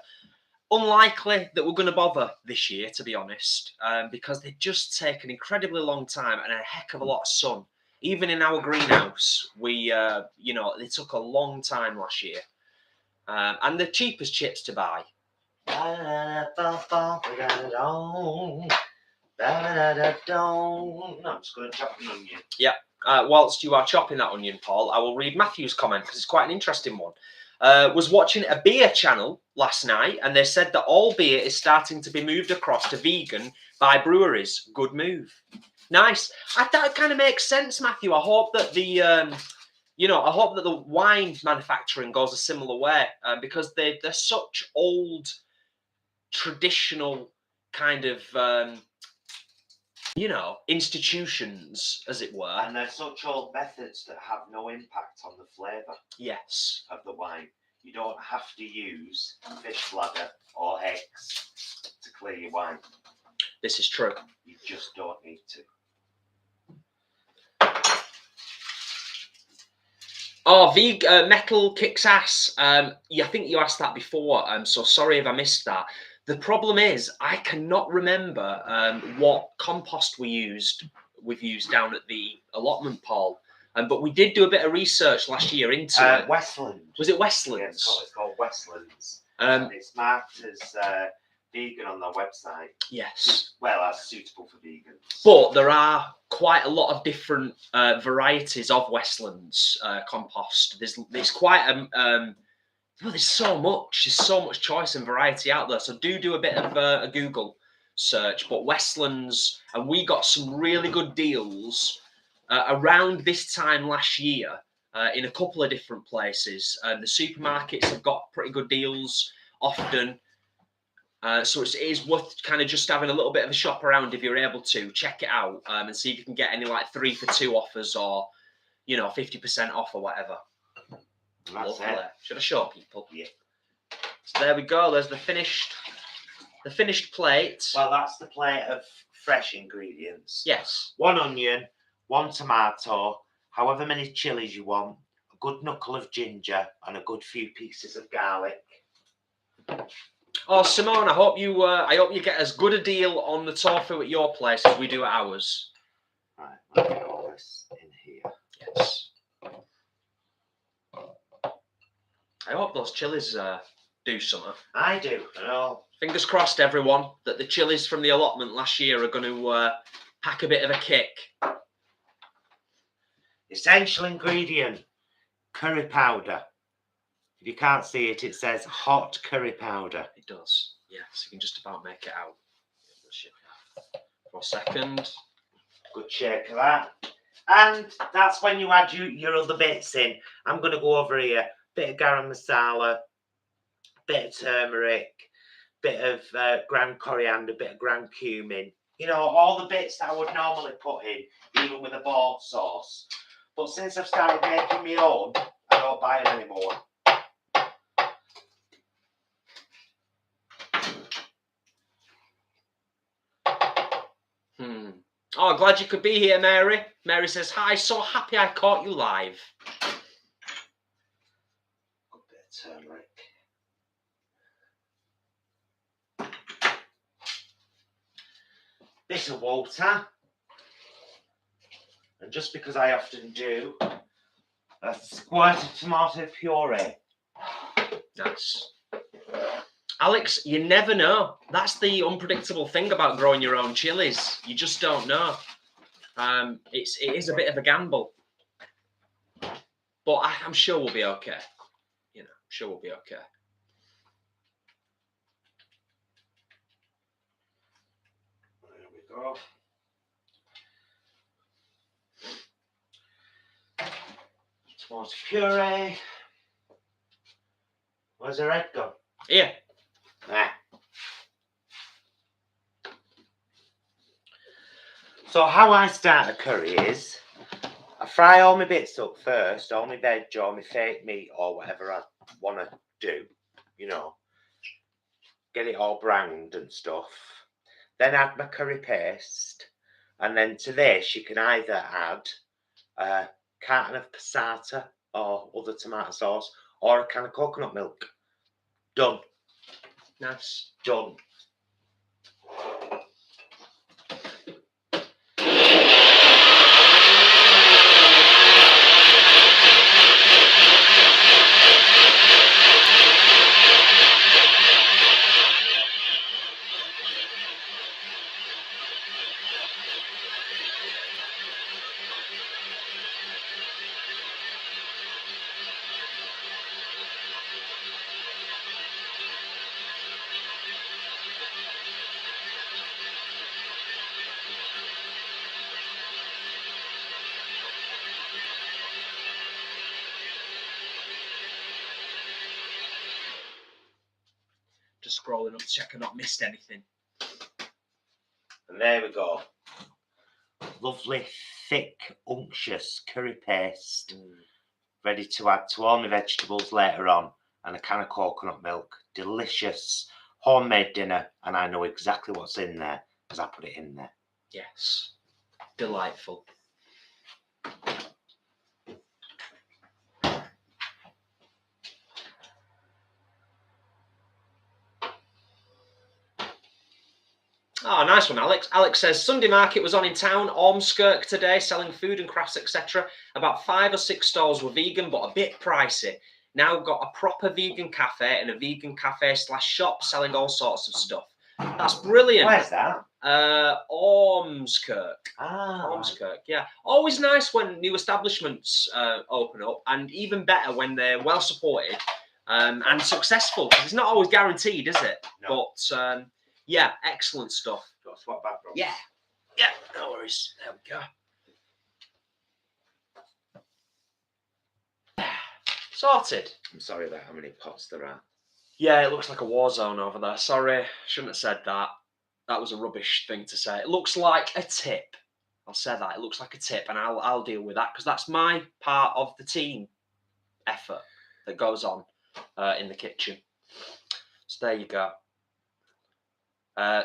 unlikely that we're going to bother this year, to be honest, because they just take an incredibly long time and a heck of a lot of sun. Even in our greenhouse, we, they took a long time last year. And the cheapest chips to buy. No, I'm just going to chop an onion. Yeah. Whilst you are chopping that onion, Paul, I will read Matthew's comment because it's quite an interesting one. Was watching a beer channel last night, and they said that all beer is starting to be moved across to vegan by breweries. Good move. Nice. That kind of makes sense, Matthew. I hope that the wine manufacturing goes a similar way, because they're such old, traditional kind of institutions, as it were. And they're such old methods that have no impact on the flavour. Yes. Of the wine. You don't have to use fish bladder or eggs to clear your wine. This is true. You just don't need to. Oh, metal kicks ass. I think you asked that before. So sorry if I missed that. The problem is I cannot remember what compost we've used down at the allotment, Paul. But we did do a bit of research last year into it. Westland. Was it Westlands? Yeah, it's called Westlands. And it's marked as vegan on their website. Yes. Well, that's suitable for vegans. But there are quite a lot of different varieties of Westlands compost. There's quite there's so much choice and variety out there. So do a bit of a Google search. But Westlands, and we got some really good deals around this time last year in a couple of different places. The supermarkets have got pretty good deals often. So it is worth kind of just having a little bit of a shop around if you're able to. Check it out and see if you can get any like 3 for 2 offers or, 50% off or whatever. Lovely. Should I show people? Yeah. So there we go. There's the finished plate. Well, that's the plate of fresh ingredients. Yes. 1 onion, 1 tomato, however many chilies you want, a good knuckle of ginger, and a good few pieces of garlic. Oh, Simone, I hope you get as good a deal on the tofu at your place as we do at ours. Right, I'll get all this in here. Yes. I hope those chilies do something. I do. Fingers crossed, everyone, that the chilies from the allotment last year are going to pack a bit of a kick. Essential ingredient, curry powder. If you can't see it, it says hot curry powder. It does. Yes, you can just about make it out. For a second. Good shake of that. And that's when you add your other bits in. I'm going to go over here. Bit of garam masala, bit of turmeric, bit of ground coriander, bit of ground cumin. All the bits that I would normally put in, even with a bought sauce. But since I've started making my own, I don't buy them anymore. Oh, glad you could be here, Mary. Mary says, hi, so happy I caught you live. Good bit of turmeric. Bit of water. And just because I often do, a squirt of tomato puree. Nice. Alex, you never know. That's the unpredictable thing about growing your own chilies. You just don't know. It is a bit of a gamble. But I'm sure we'll be okay. I'm sure we'll be okay. There we go. Tomato puree. Where's the red gone? Here. There. So how I start a curry is I fry all my bits up first, all my veg or my fake meat or whatever I want to do, get it all browned and stuff. Then add my curry paste, and then to this you can either add a carton of passata or other tomato sauce or a can of coconut milk. Done. Nice. Done. Just scrolling up to check I've not missed anything. And there we go. Lovely, thick, unctuous curry paste. Ready to add to all my vegetables later on. And a can of coconut milk. Delicious homemade dinner. And I know exactly what's in there because I put it in there. Yes. Delightful. Oh, nice one, Alex. Alex says, Sunday market was on in town, Ormskirk today, selling food and crafts, etc. About 5 or 6 stalls were vegan, but a bit pricey. Now got a proper vegan cafe and a vegan cafe / shop selling all sorts of stuff. That's brilliant. Where's that? Ormskirk. Ah. Ormskirk, yeah. Always nice when new establishments open up, and even better when they're well supported and successful. Because it's not always guaranteed, is it? No. But yeah, excellent stuff. Got to swap back, bro. Yeah, no worries. There we go. Sorted. I'm sorry about how many pots there are. Yeah, it looks like a war zone over there. Sorry, shouldn't have said that. That was a rubbish thing to say. It looks like a tip. I'll say that. It looks like a tip, and I'll deal with that because that's my part of the team effort that goes on in the kitchen. So there you go.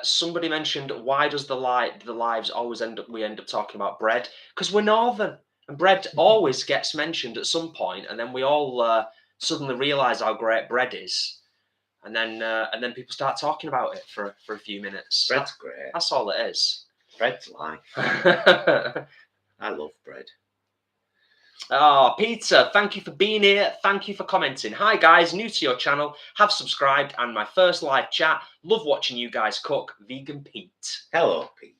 Somebody mentioned, why does the lives always end up talking about bread? Because we're northern, and bread always gets mentioned at some point, and then we all suddenly realise how great bread is, and then people start talking about it for a few minutes. Bread's great. That's all it is. Bread's life. I love bread. Oh, Peter, thank you for being here. Thank you for commenting. Hi, guys. New to your channel. Have subscribed and my first live chat. Love watching you guys cook. Vegan Pete. Hello, Pete.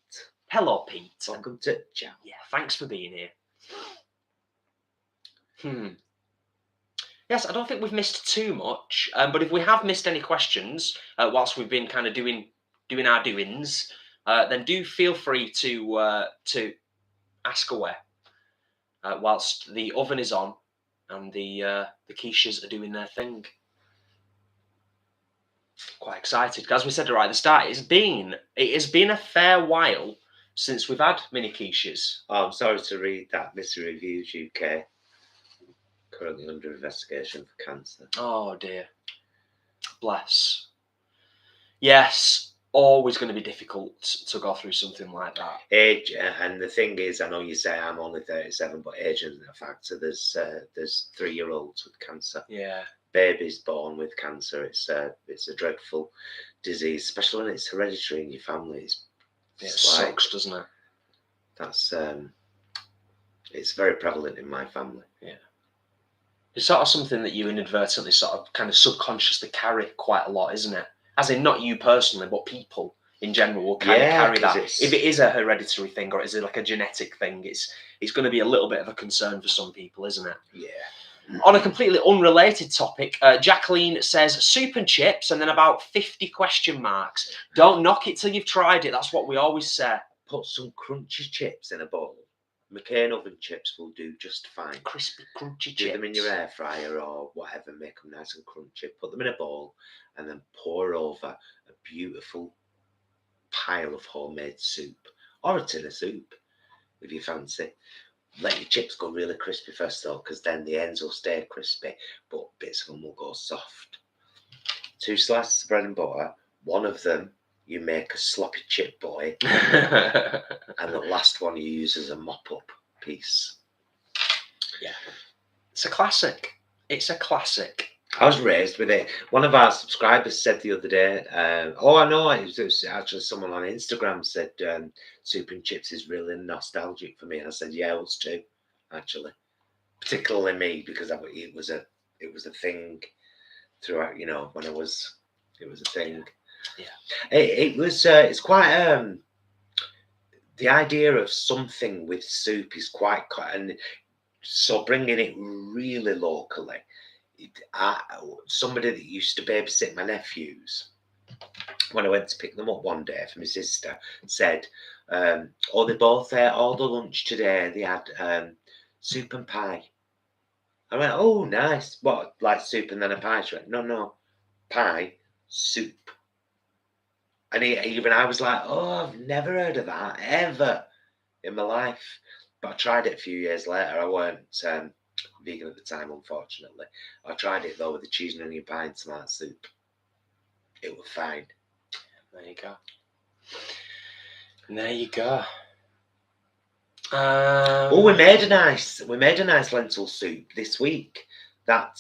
Hello, Pete. Welcome to chat. Yeah, thanks for being here. Yes, I don't think we've missed too much. But if we have missed any questions whilst we've been kind of doing our doings, then do feel free to ask away. Whilst the oven is on and the quiches are doing their thing. Quite excited. As we said right at the start, it has been a fair while since we've had mini quiches. Oh, I'm sorry to read that. Mr. Reviews UK. Currently under investigation for cancer. Oh dear. Bless. Yes. Always going to be difficult to go through something like that. Age, and the thing is, I know you say I'm only 37, but age isn't a factor. There's 3-year-olds with cancer. Yeah. Babies born with cancer. It's a dreadful disease, especially when it's hereditary in your family. It sucks, doesn't it? That's it's very prevalent in my family. Yeah. It's sort of something that you inadvertently sort of kind of subconsciously carry quite a lot, isn't it? As in, not you personally, but people in general will kind of carry that. If it is a hereditary thing or is it like a genetic thing, it's going to be a little bit of a concern for some people, isn't it? Yeah. On a completely unrelated topic, Jacqueline says soup and chips, and then about 50 question marks. Don't knock it till you've tried it. That's what we always say. Put some crunchy chips in a bowl. McCain oven chips will do just fine. Crispy, crunchy chips. Do them in your air fryer or whatever, make them nice and crunchy. Put them in a bowl and then pour over a beautiful pile of homemade soup or a tin of soup if you fancy. Let your chips go really crispy first though, because then the ends will stay crispy, but bits of them will go soft. 2 slices of bread and butter. One of them you make a sloppy chip boy, and the last one you use as a mop-up piece. Yeah, it's a classic. It's a classic. I was raised with it. One of our subscribers said the other day, oh, I know, it was actually someone on Instagram said soup and chips is really nostalgic for me. And I said, yeah, us too, actually. Particularly me, because it was a thing throughout, you know, when it was a thing. Yeah. It was, it's quite, the idea of something with soup is quite, and so bringing it really locally. Somebody that used to babysit my nephews, when I went to pick them up one day for my sister, said, oh, they both ate all the lunch today. They had soup and pie. I went, oh, nice. What, like soup and then a pie? She went, no, pie, soup. And even I was like, oh, I've never heard of that, ever in my life. But I tried it a few years later. I weren't vegan at the time, unfortunately. I tried it, though, with the cheese and onion pie and tomato soup. It was fine. There you go. And there you go. Oh, we made a nice lentil soup this week. That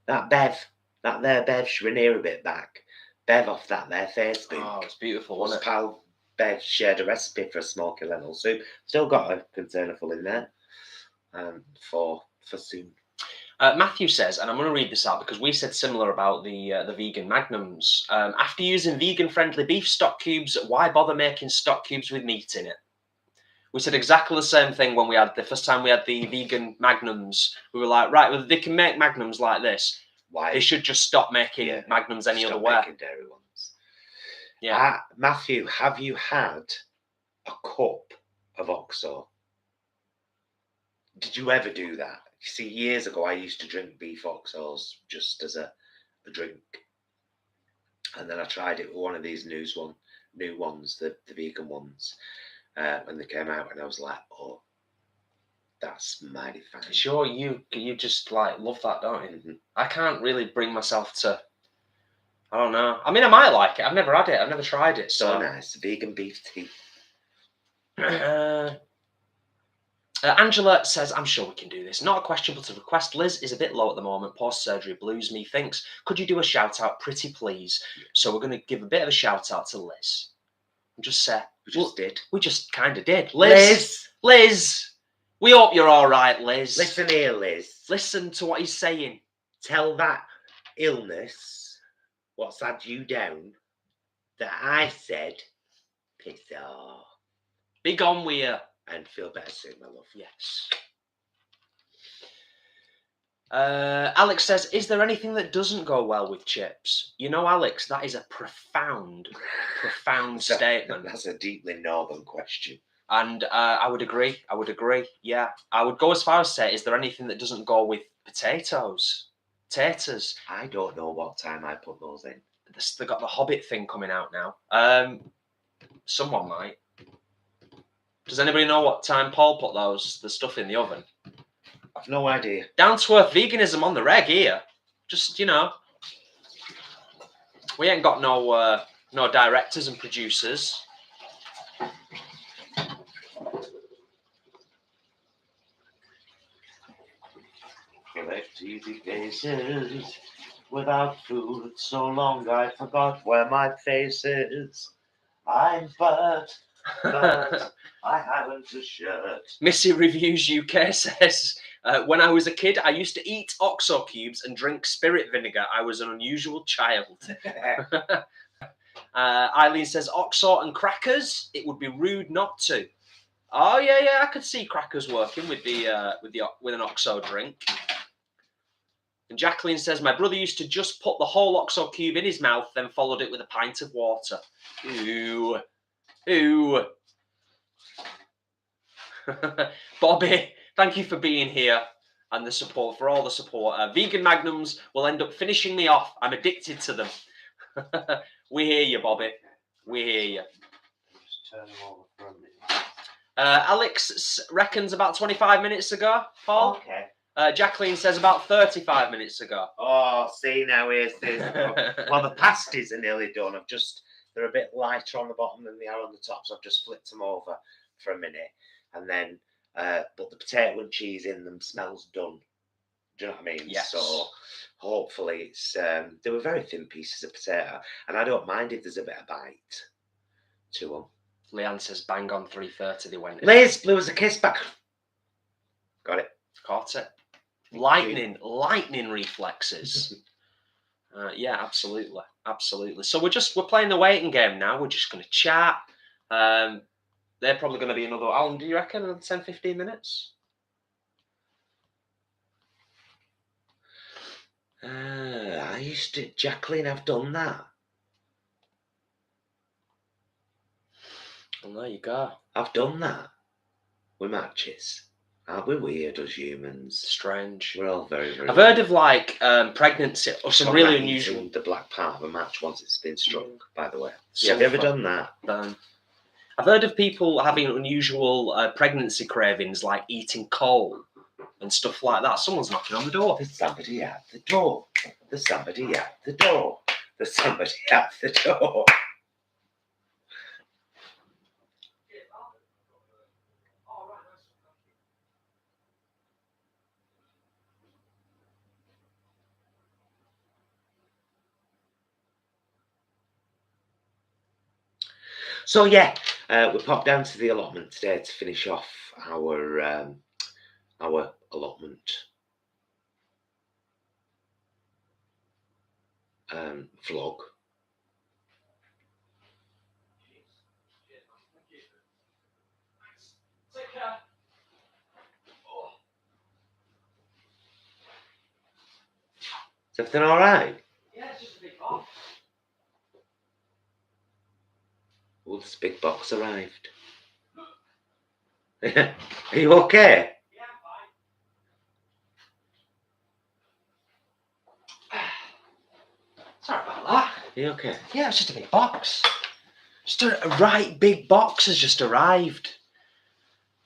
Bev, she were near a bit back. Bev off that there Facebook. Oh, it's beautiful, wasn't it? Pal Bev shared a recipe for a smoky lentil soup. Still got a container full in there. For soon. Matthew says, and I'm going to read this out because we said similar about the vegan magnums. After using vegan-friendly beef stock cubes, why bother making stock cubes with meat in it? We said exactly the same thing when we had the first time we had the vegan magnums. We were like, right, well, they can make magnums like this. Why? They should just stop making magnums any other way. Making dairy ones. Yeah. Matthew, have you had a cup of OXO? Did you ever do that? You see, years ago, I used to drink beef OXOs just as a drink. And then I tried it with one of these new ones, the vegan ones, when they came out, and I was like, oh, that's mighty fine. Sure, you just like love that, don't you? Mm-hmm. I can't really bring myself to, I don't know. I mean, I might like it. I've never had it. I've never tried it. So nice. Vegan beef tea. Angela says, I'm sure we can do this. Not a question, but a request. Liz is a bit low at the moment. Post-surgery blues me. Thinks, could you do a shout-out, pretty please? So we're going to give a bit of a shout-out to Liz. And just say... We just did. We just kind of did. Liz! We hope you're all right, Liz. Listen here, Liz. Listen to what he's saying. Tell that illness, what's had you down, that I said, piss off. Be gone with you. And feel better soon, my love. Yes. Alex says, is there anything that doesn't go well with chips? You know, Alex, that is a profound statement. That's a deeply northern question. And I would agree. Yeah. I would go as far as say, is there anything that doesn't go with potatoes? Taters. I don't know what time I put those in. They've got the Hobbit thing coming out now. Someone might. Does anybody know what time Paul put the stuff in the oven? I've no idea. Down to earth veganism on the reg here. Just, you know. We ain't got no directors and producers. Left easy faces without food so long I forgot where my face is. I'm but I haven't a shirt. Missy Reviews UK says, when I was a kid, I used to eat OXO cubes and drink spirit vinegar. I was an unusual child. Eileen says, OXO and crackers. It would be rude not to. Oh yeah, I could see crackers working with an OXO drink. And Jacqueline says, my brother used to just put the whole OXO cube in his mouth, then followed it with a pint of water. Ooh. Bobby, thank you for being here and for all the support. Vegan magnums will end up finishing me off. I'm addicted to them. We hear you, Bobby. We hear you. Just turn them over for a minute. Alex reckons about 25 minutes ago, Paul. Okay. Jacqueline says about 35 minutes ago. Oh, see now here's this. Well, the pasties are nearly done. They're a bit lighter on the bottom than they are on the top, so I've just flipped them over for a minute, and then but the potato and cheese in them smells done. Do you know what I mean? Yes. So hopefully it's they were very thin pieces of potato, and I don't mind if there's a bit of bite to them. Leanne says bang on 3:30 they went in. Liz, blew us a kiss back. Got it. Caught it. Thank Lightning reflexes. Yeah, absolutely. So we're playing the waiting game now. We're just going to chat. They're probably going to be another, Alan, do you reckon, another 10, 15 minutes? I used to, Jacqueline, I've done that. Well, there you go. I've done that with matches. Aren't we weird as humans? Strange. We're all very, very I've heard weird. of like pregnancy or some really unusual. The black part of a match once it's been struck, by the way. Sulfur. Have you ever done that? I've heard of people having unusual pregnancy cravings, like eating coal and stuff like that. Someone's knocking on the door. There's somebody at the door. There's somebody at the door. There's somebody at the door. So yeah, we popped down to the allotment today to finish off our allotment vlog. Is everything all right? Yeah, it's just a big box. Oh, this big box arrived. Are you okay? Yeah, fine. Sorry about that. Are you okay? Yeah, it's just a big box. Just a right big box has just arrived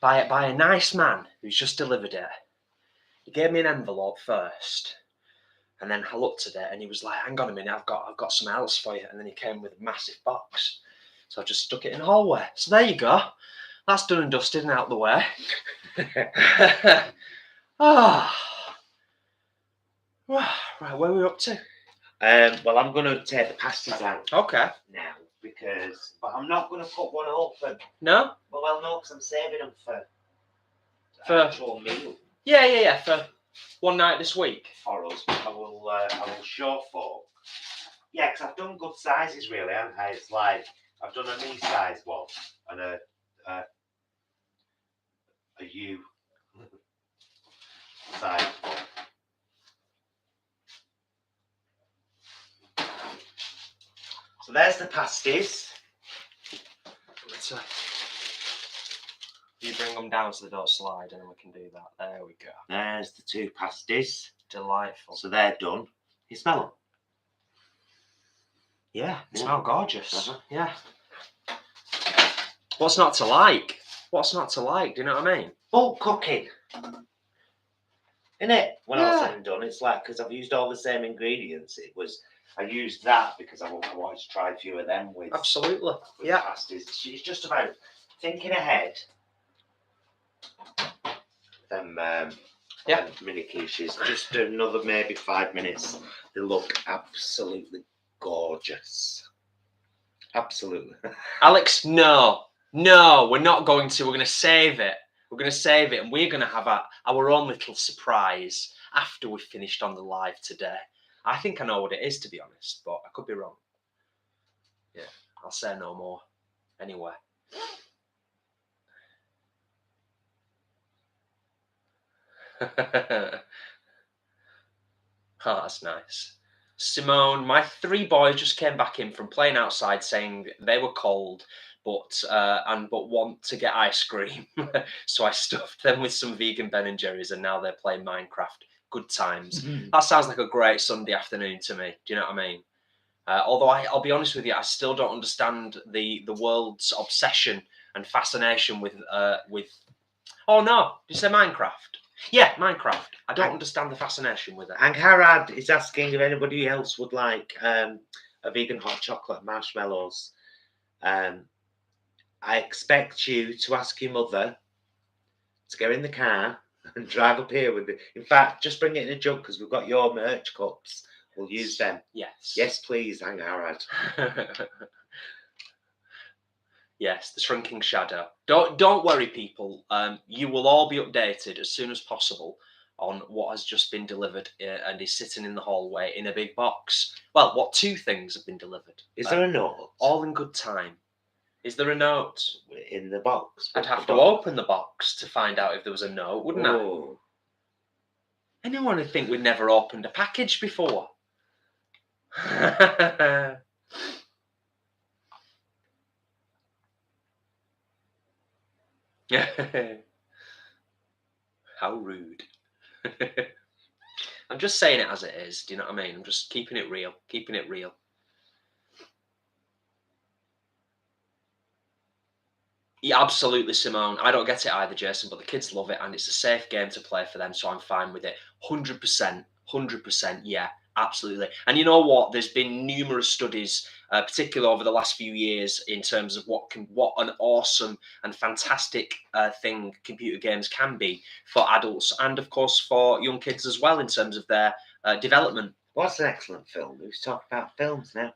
by a nice man who's just delivered it. He gave me an envelope first, and then I looked at it, and he was like, "Hang on a minute, I've got something else for you." And then he came with a massive box, so I just stuck it in the hallway. So there you go. That's done and dusted and out the way. Right, where are we up to? Well, I'm going to take the pasties out Okay. now but I'm not going to put one open. No? Well, no, because I'm saving them for actual meal. Yeah. For one night this week. For us, I will show folk. Yeah, because I've done good sizes, really, haven't I? It's like I've done a me size one and a U size one. So there's the pasties. You bring them down so they don't slide, and then we can do that. There we go. There's the two pasties. Delightful. So they're done. You smell them? Yeah, they smell gorgeous. Yeah. What's not to like? Do you know what I mean? Bulk cooking. Innit? When Yeah. all said and done, it's like, because I've used all the same ingredients, I used that because I wanted to try a few of them with Absolutely. Yeah. pasties. It's just about thinking ahead. Them mini quiches. Just another maybe 5 minutes. They look absolutely gorgeous. Absolutely. Alex, no, we're not going to. We're going to save it. And we're going to have our own little surprise after we've finished on the live today. I think I know what it is, to be honest, but I could be wrong. Yeah, I'll say no more. Anyway. Oh, that's nice. Simone, my 3 boys just came back in from playing outside saying they were cold, but want to get ice cream. So I stuffed them with some vegan Ben & Jerry's, and now they're playing Minecraft. Good times. That sounds like a great Sunday afternoon to me. Do you know what I mean? Although I'll be honest with you, I still don't understand the world's obsession and fascination with. Oh no! Did you say Minecraft? Yeah, Minecraft. I don't understand the fascination with it. And Harad is asking if anybody else would like a vegan hot chocolate marshmallows. I expect you to ask your mother to go in the car and drive up here with it. In fact, just bring it in a jug because we've got your merch cups. We'll use them. Yes. Yes, please, hang Arad. Yes, the shrinking shadow. Don't worry, people. You will all be updated as soon as possible on what has just been delivered and is sitting in the hallway in a big box. Well, what 2 things have been delivered? Is there a note? All in good time. Is there a note? In the box? I'd have to open the box to find out if there was a note, wouldn't I? Anyone would think we'd never opened a package before. How rude. I'm just saying it as it is, do you know what I mean? I'm just keeping it real, keeping it real. Yeah, absolutely, Simone. I don't get it either, Jason, but the kids love it and it's a safe game to play for them, so I'm fine with it. 100%, 100%, yeah, absolutely. And you know what? There's been numerous studies, particularly over the last few years, in terms of what an awesome and fantastic thing computer games can be for adults and, of course, for young kids as well in terms of their development. What's an excellent film? Who's talking about films now?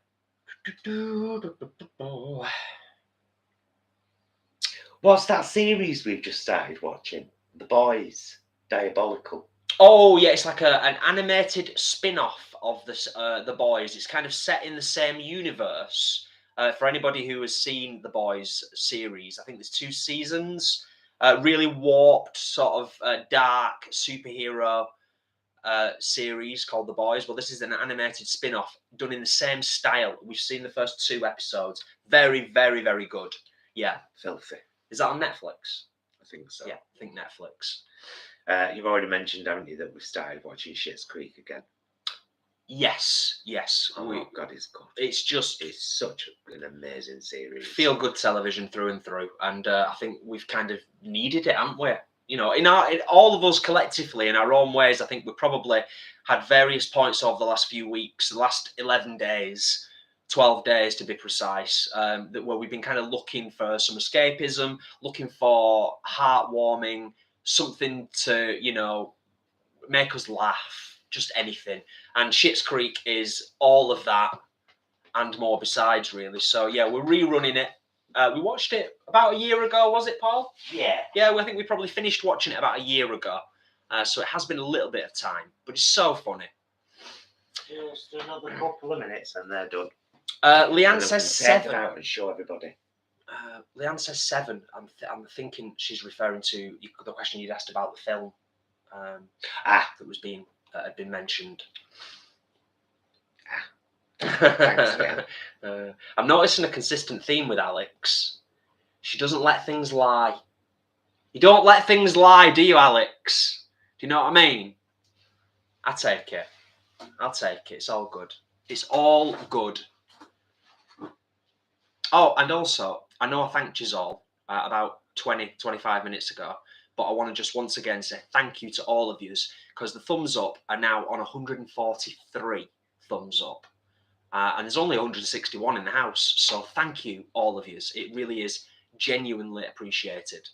What's that series we've just started watching? The Boys. Diabolical. Oh, yeah, it's like an animated spin-off of The Boys. It's kind of set in the same universe. For anybody who has seen The Boys series, I think there's 2 seasons. Really warped, sort of dark superhero series called The Boys. Well, this is an animated spin-off done in the same style. We've seen the first 2 episodes. Very, very, very good. Yeah. Filthy. Is that on Netflix? I think so. Yeah, I think Netflix. You've already mentioned, haven't you, that we've started watching Schitt's Creek again? Yes. Oh, God, it's good. It's such an amazing series. Feel good television through and through, and I think we've kind of needed it, haven't we? You know, in all of us collectively, in our own ways, I think we probably had various points over the last few weeks, the last 11 days, 12 days to be precise, where we've been kind of looking for some escapism, looking for heartwarming, something to, you know, make us laugh, just anything. And Schitt's Creek is all of that and more besides, really. So, yeah, we're rerunning it. We watched it about a year ago, was it, Paul? Yeah. Yeah, I think we probably finished watching it about a year ago. So it has been a little bit of time, but it's so funny. Just another couple of minutes and they're done. Leanne says 7. Out and show everybody. Leanne says 7. I'm thinking she's referring to the question you'd asked about the film that had been mentioned. Thanks, Leanne. I'm noticing a consistent theme with Alex. She doesn't let things lie. You don't let things lie, do you, Alex? Do you know what I mean? I take it. I'll take it. It's all good. It's all good. Oh, and also, I know I thanked you all about 25 minutes ago, but I want to just once again say thank you to all of you, because the thumbs up are now on 143 thumbs up. And there's only 161 in the house, so thank you, all of you. It really is genuinely appreciated.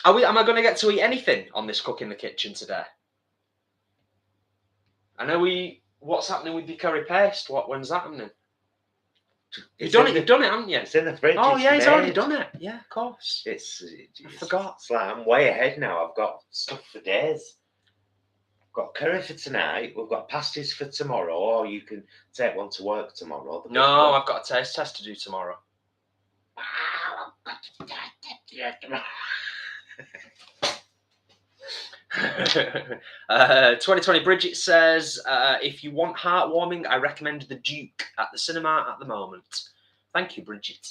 Am I going to get to eat anything on this Cook in the Kitchen today? I know what's happening with your curry paste? When's that happening? You've done it, haven't you? It's in the fridge. Oh, yeah, he's already done it. Yeah, of course. I forgot. It's like I'm way ahead now. I've got stuff for days. I've got curry for tonight. We've got pasties for tomorrow, or you can take one to work tomorrow. No, I've got a taste test to do tomorrow. 2020 Bridget says, if you want heartwarming, I recommend The Duke at the cinema at the moment. Thank you, Bridget.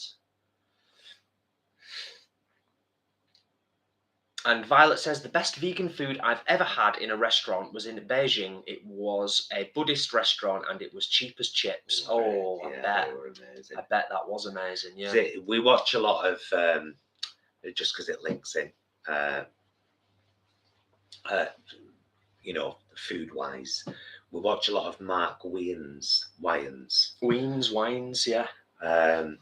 And Violet says, the best vegan food I've ever had in a restaurant was in Beijing. It was a Buddhist restaurant and it was cheap as chips. Oh, I bet. They were amazing. I bet that was amazing, yeah. We watch a lot of, just because it links in, you know, food-wise, we watch a lot of Mark Wines, Wines, yeah. And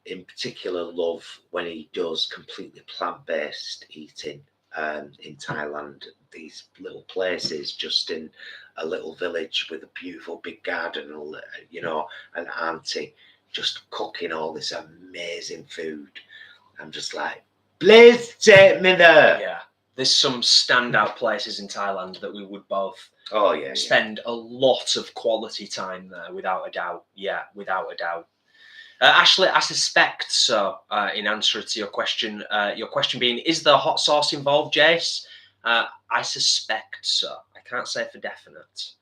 in particular love when he does completely plant-based eating in Thailand. These little places just in a little village with a beautiful big garden, you know, an auntie just cooking all this amazing food. I'm just like, please take me there. Yeah, there's some standout places in Thailand that we would both spend a lot of quality time there, without a doubt. Yeah, without a doubt. Ashley, I suspect so. In answer to your question being, is there hot sauce involved, Jace? I suspect so. I can't say for definite,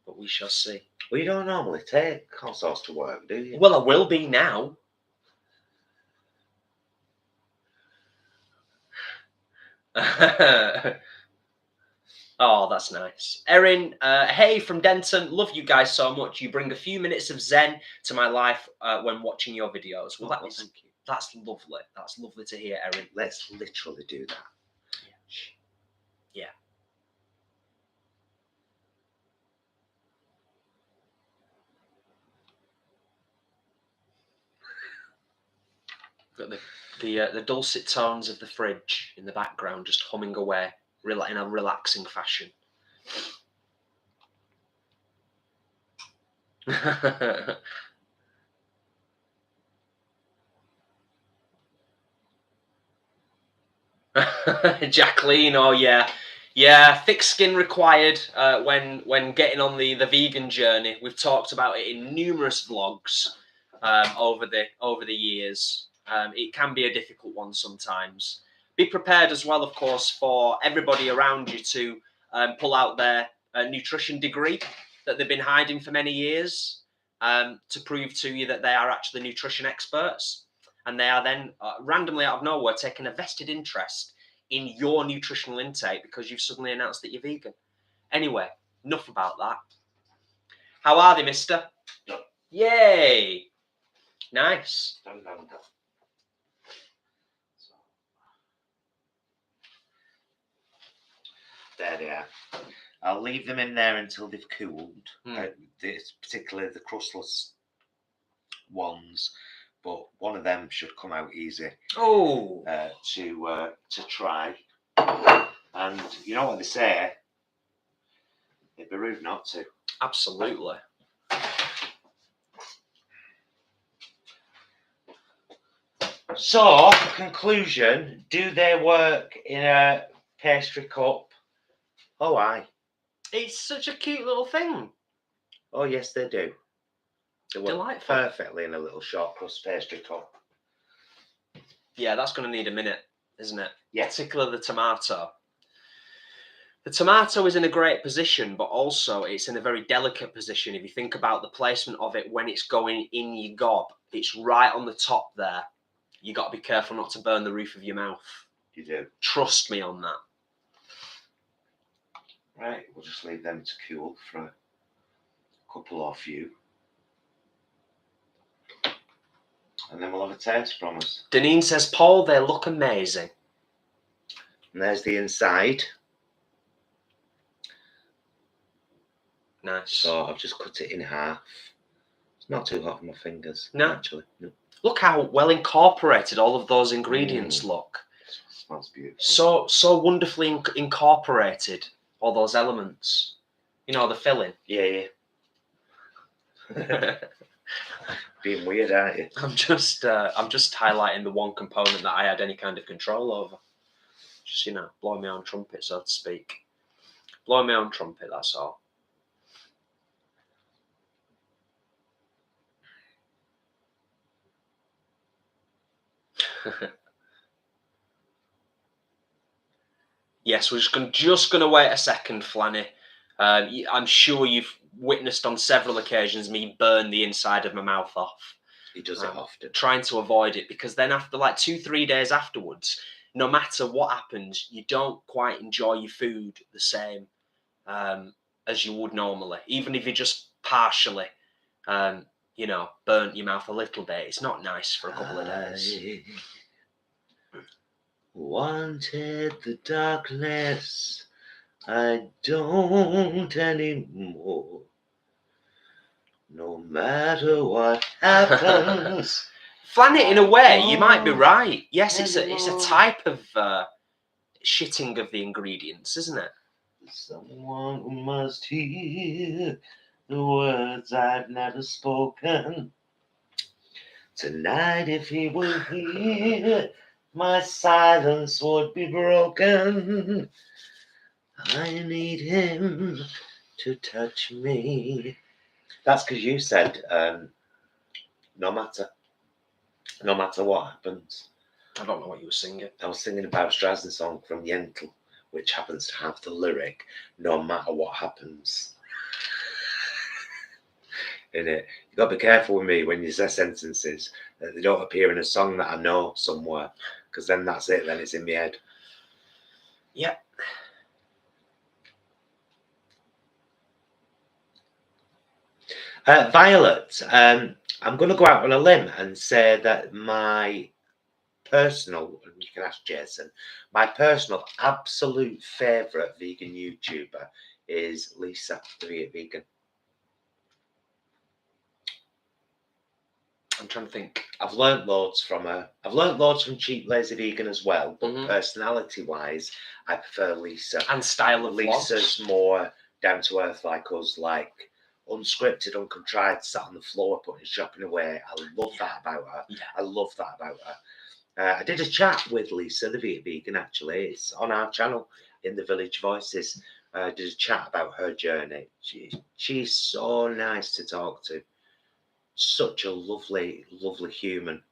but we shall see. Well, you don't normally take hot sauce to work, do you? Well, I will be now. Oh, that's nice. Erin, hey from Denton, love you guys so much. You bring a few minutes of zen to my life when watching your videos. Well, thank you. That's lovely. That's lovely to hear, Erin. Let's literally do that. Yeah. Got the dulcet tones of the fridge in the background, just humming away in a relaxing fashion. Jacqueline, oh yeah, thick skin required when getting on the vegan journey. We've talked about it in numerous vlogs over the years. It can be a difficult one sometimes. Be prepared as well, of course, for everybody around you to pull out their nutrition degree that they've been hiding for many years to prove to you that they are actually nutrition experts. And they are then randomly out of nowhere taking a vested interest in your nutritional intake because you've suddenly announced that you're vegan. Anyway, enough about that. How are they, mister? Done. Yay! Nice. Done. There they are. I'll leave them in there until they've cooled. Particularly the crustless ones, but one of them should come out easy. Oh, to try. And you know what they say? It'd be rude not to. absolutely. So, conclusion: do they work in a pastry cup? Oh, aye. It's such a cute little thing. Oh, yes, they do. They work Delightful. perfectly in a little short crust pastry cup. Yeah, that's going to need a minute, isn't it? Yeah. Particularly the tomato. The tomato is in a great position, but also it's in a very delicate position. If you think about the placement of it when it's going in your gob, it's right on the top there. You got to be careful not to burn the roof of your mouth. You do. Trust me on that. Right, we'll just leave them to cool for a couple or few. And then we'll have a taste from us. Deneen says, Paul, they look amazing. And there's the inside. Nice. So I've just cut it in half. It's not too hot for my fingers. No. Actually. No. Look how well incorporated all of those ingredients look. It smells beautiful. So wonderfully incorporated, all those elements. You know, the filling. Yeah. Being weird, aren't you? I'm just highlighting the one component that I had any kind of control over. Just, blowing my own trumpet, so to speak. Blowing my own trumpet, that's all. Yes, we're just gonna wait a second, Flanny. I'm sure you've witnessed on several occasions me burn the inside of my mouth off. He does it often. Trying to avoid it, because then after like 2-3 days afterwards, no matter what happens, you don't quite enjoy your food the same as you would normally. Even if you just partially, burnt your mouth a little bit, it's not nice for a couple of days. Wanted the darkness, I don't anymore. no matter what happens. Flan it in a way, you might be right. Yes, it's a type of shitting of the ingredients, isn't it? Someone who must hear the words I've never spoken. Tonight, if he were here, my silence would be broken. I need him to touch me. That's because you said no matter what happens. I don't know what you were singing. I was singing a Barbra Streisand song from Yentl, which happens to have the lyric, no matter what happens. In it. You've got to be careful with me when you say sentences that they don't appear in a song that I know somewhere, because then that's it, then it's in my head. Yeah. Violet, I'm going to go out on a limb and say that my personal, and you can ask Jason, my personal absolute favourite vegan YouTuber is Lisa, the vegan. I'm trying to think. I've learnt loads from her. I've learnt loads from Cheap Lazy Vegan as well, but Mhm. personality-wise, I prefer Lisa. And style of Lisa's vlogs. more down to earth like us, like unscripted, uncontrived, sat on the floor putting shopping away. I love that about her. Yeah. I love that about her. I did a chat with Lisa, the vegan, actually. It's on our channel in the Village Voices. Did a chat about her journey. She's so nice to talk to. Such a lovely, lovely human.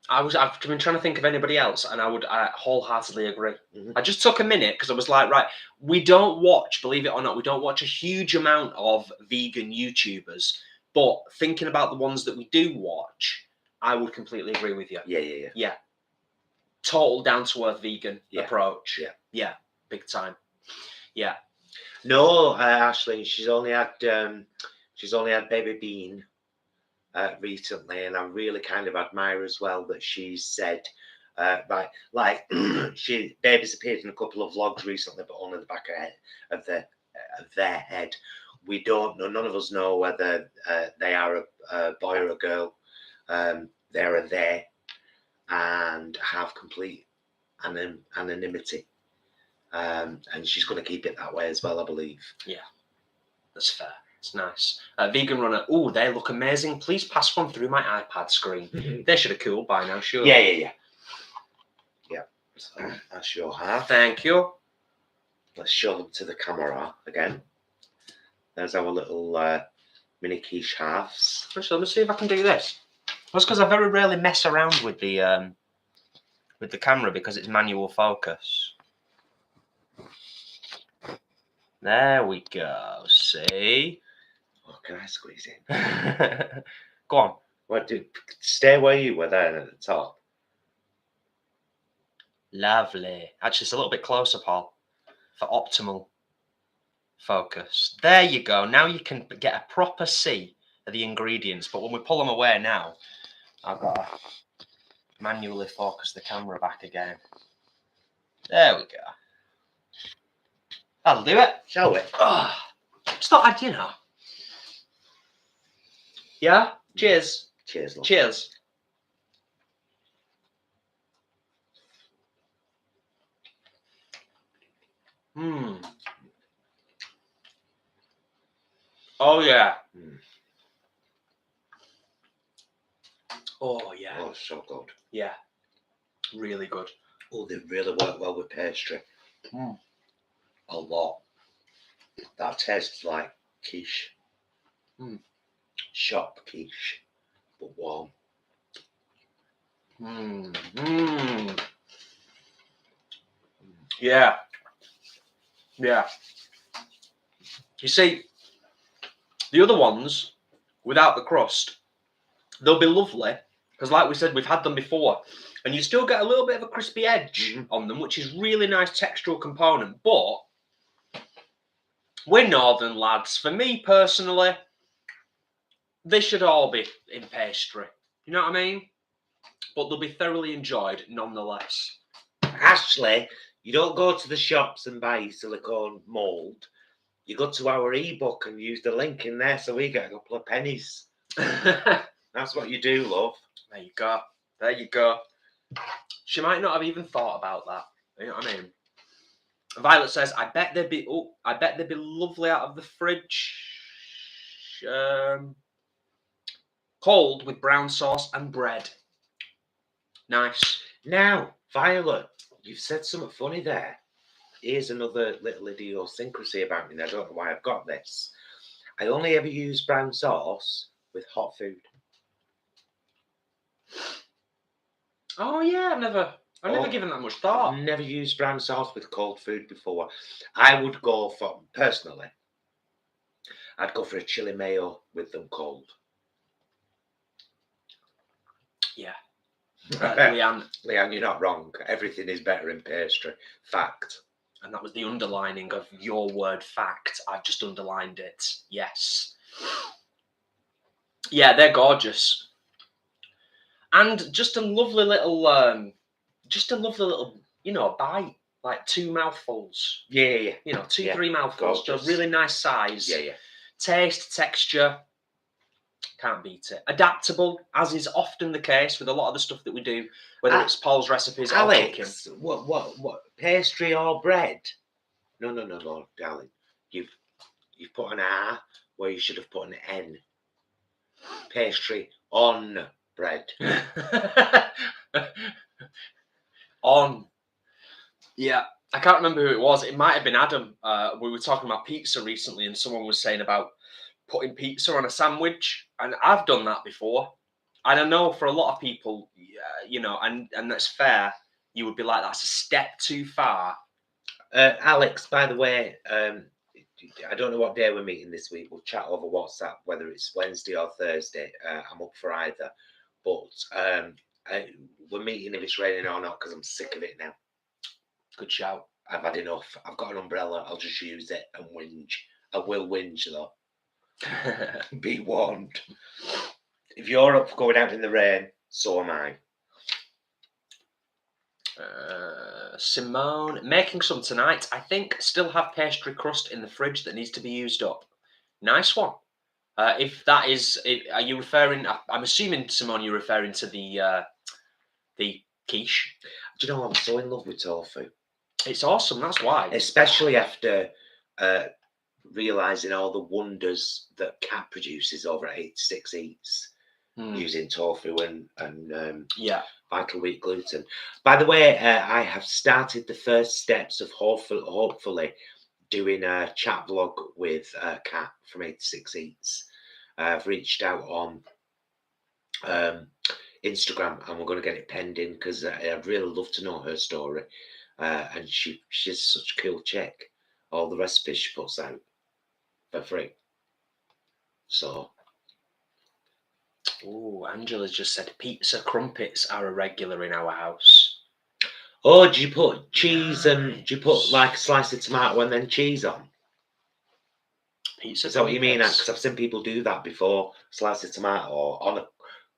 I've been trying to think of anybody else, and I wholeheartedly agree. Mhm. I just took a minute because I was like, right, we don't watch, believe it or not, we don't watch a huge amount of vegan YouTubers, but thinking about the ones that we do watch, I would completely agree with you. Yeah. Total down-to-earth vegan Yeah. approach. Yeah. Yeah, big time. Yeah. No, Ashley, she's only had Baby Bean recently, and I really kind of admire as well that she's said, right, like Baby's appeared in a couple of vlogs recently, but only the back of their head. We don't know. None of us know whether they are a boy or a girl. They're a they, and have complete anonymity. And she's going to keep it that way as well, I believe. Yeah, that's fair. It's nice. Vegan Runner. Oh, they look amazing. Please pass one through my iPad screen. They should have cooled by now, sure. Yeah. So I sure have. Thank you. Let's show them to the camera again. There's our little mini quiche halves. So let me see if I can do this. That's because I very rarely mess around with the camera because it's manual focus. There we go. See? Oh, can I squeeze in? Go on. What? Stay where you were there at the top. Lovely. Actually, it's a little bit closer, Paul, for optimal focus. There you go. Now you can get a proper see of the ingredients. But when we pull them away now, I've got to manually focus the camera back again. There we go. That'll do it. Shall we? Oh, it's not bad, you know. Yeah? Cheers. Cheers, love. Cheers. Oh, yeah. Oh, yeah. Oh, so good. Yeah. Really good. Oh, they really work well with pastry. A lot. That tastes like quiche. Shop quiche, but warm. Yeah. Yeah. You see, the other ones, without the crust, they'll be lovely, because like we said, we've had them before, and you still get a little bit of a crispy edge on them, which is really nice textural component, but we're northern lads. For me personally, they should all be in pastry. You know what I mean? But they'll be thoroughly enjoyed nonetheless. Ashley, you don't go to the shops and buy silicone mould. You go to our ebook and use the link in there, so we get a couple of pennies. That's what you do, love. There you go. There you go. She might not have even thought about that. You know what I mean? Violet says, I bet they'd be lovely out of the fridge. Cold with brown sauce and bread. Nice. Now, Violet, you've said something funny there. Here's another little idiosyncrasy about me. I don't know why I've got this. I only ever use brown sauce with hot food. Oh yeah, I've never given that much thought. I've never used brown sauce with cold food before. I would go for, personally, I'd go for a chili mayo with them cold. Yeah. Leanne, you're not wrong. Everything is better in pastry. Fact. And that was the underlining of your word fact. I've just underlined it. Yes. Yeah, they're gorgeous. And just a lovely little, bite. Like 2 mouthfuls. Yeah. 2-3 mouthfuls. Just really nice size. Yeah. Taste, texture. Can't beat it. Adaptable, as is often the case with a lot of the stuff that we do, whether it's Paul's recipes or cooking. Alex, what? Pastry or bread? No, darling. You've put an R where you should have put an N. Pastry on bread. On. Yeah. I can't remember who it was. It might have been Adam. We were talking about pizza recently, and someone was saying about putting pizza on a sandwich, and I've done that before. And I know for a lot of people, and that's fair. You would be like, that's a step too far. Alex, by the way, I don't know what day we're meeting this week. We'll chat over WhatsApp, whether it's Wednesday or Thursday. I'm up for either. But we're meeting if it's raining or not, because I'm sick of it now. Good shout. I've had enough. I've got an umbrella. I'll just use it and whinge. I will whinge, though. Be warned. If you're up for going out in the rain, so am I. Simone, making some tonight. I think still have pastry crust in the fridge that needs to be used up. Nice one. If that is, are you referring? I'm assuming, Simone, you're referring to the quiche. Do you know, I'm so in love with tofu. It's awesome. That's why. Especially after realising all the wonders that Cat produces over at 86 Eats using tofu and Vital Wheat gluten. By the way, I have started the first steps of hopefully doing a chat vlog with Cat from 86 Eats. I've reached out on Instagram, and we're going to get it penned in, because I'd really love to know her story. And she's such a cool chick. All the recipes she puts out for free. So. Oh, Angela's just said pizza crumpets are a regular in our house. Oh, do you put cheese and do you put like a slice of tomato and then cheese on? Pizza. Is that what you mean? Because I've seen people do that before. Slice of tomato or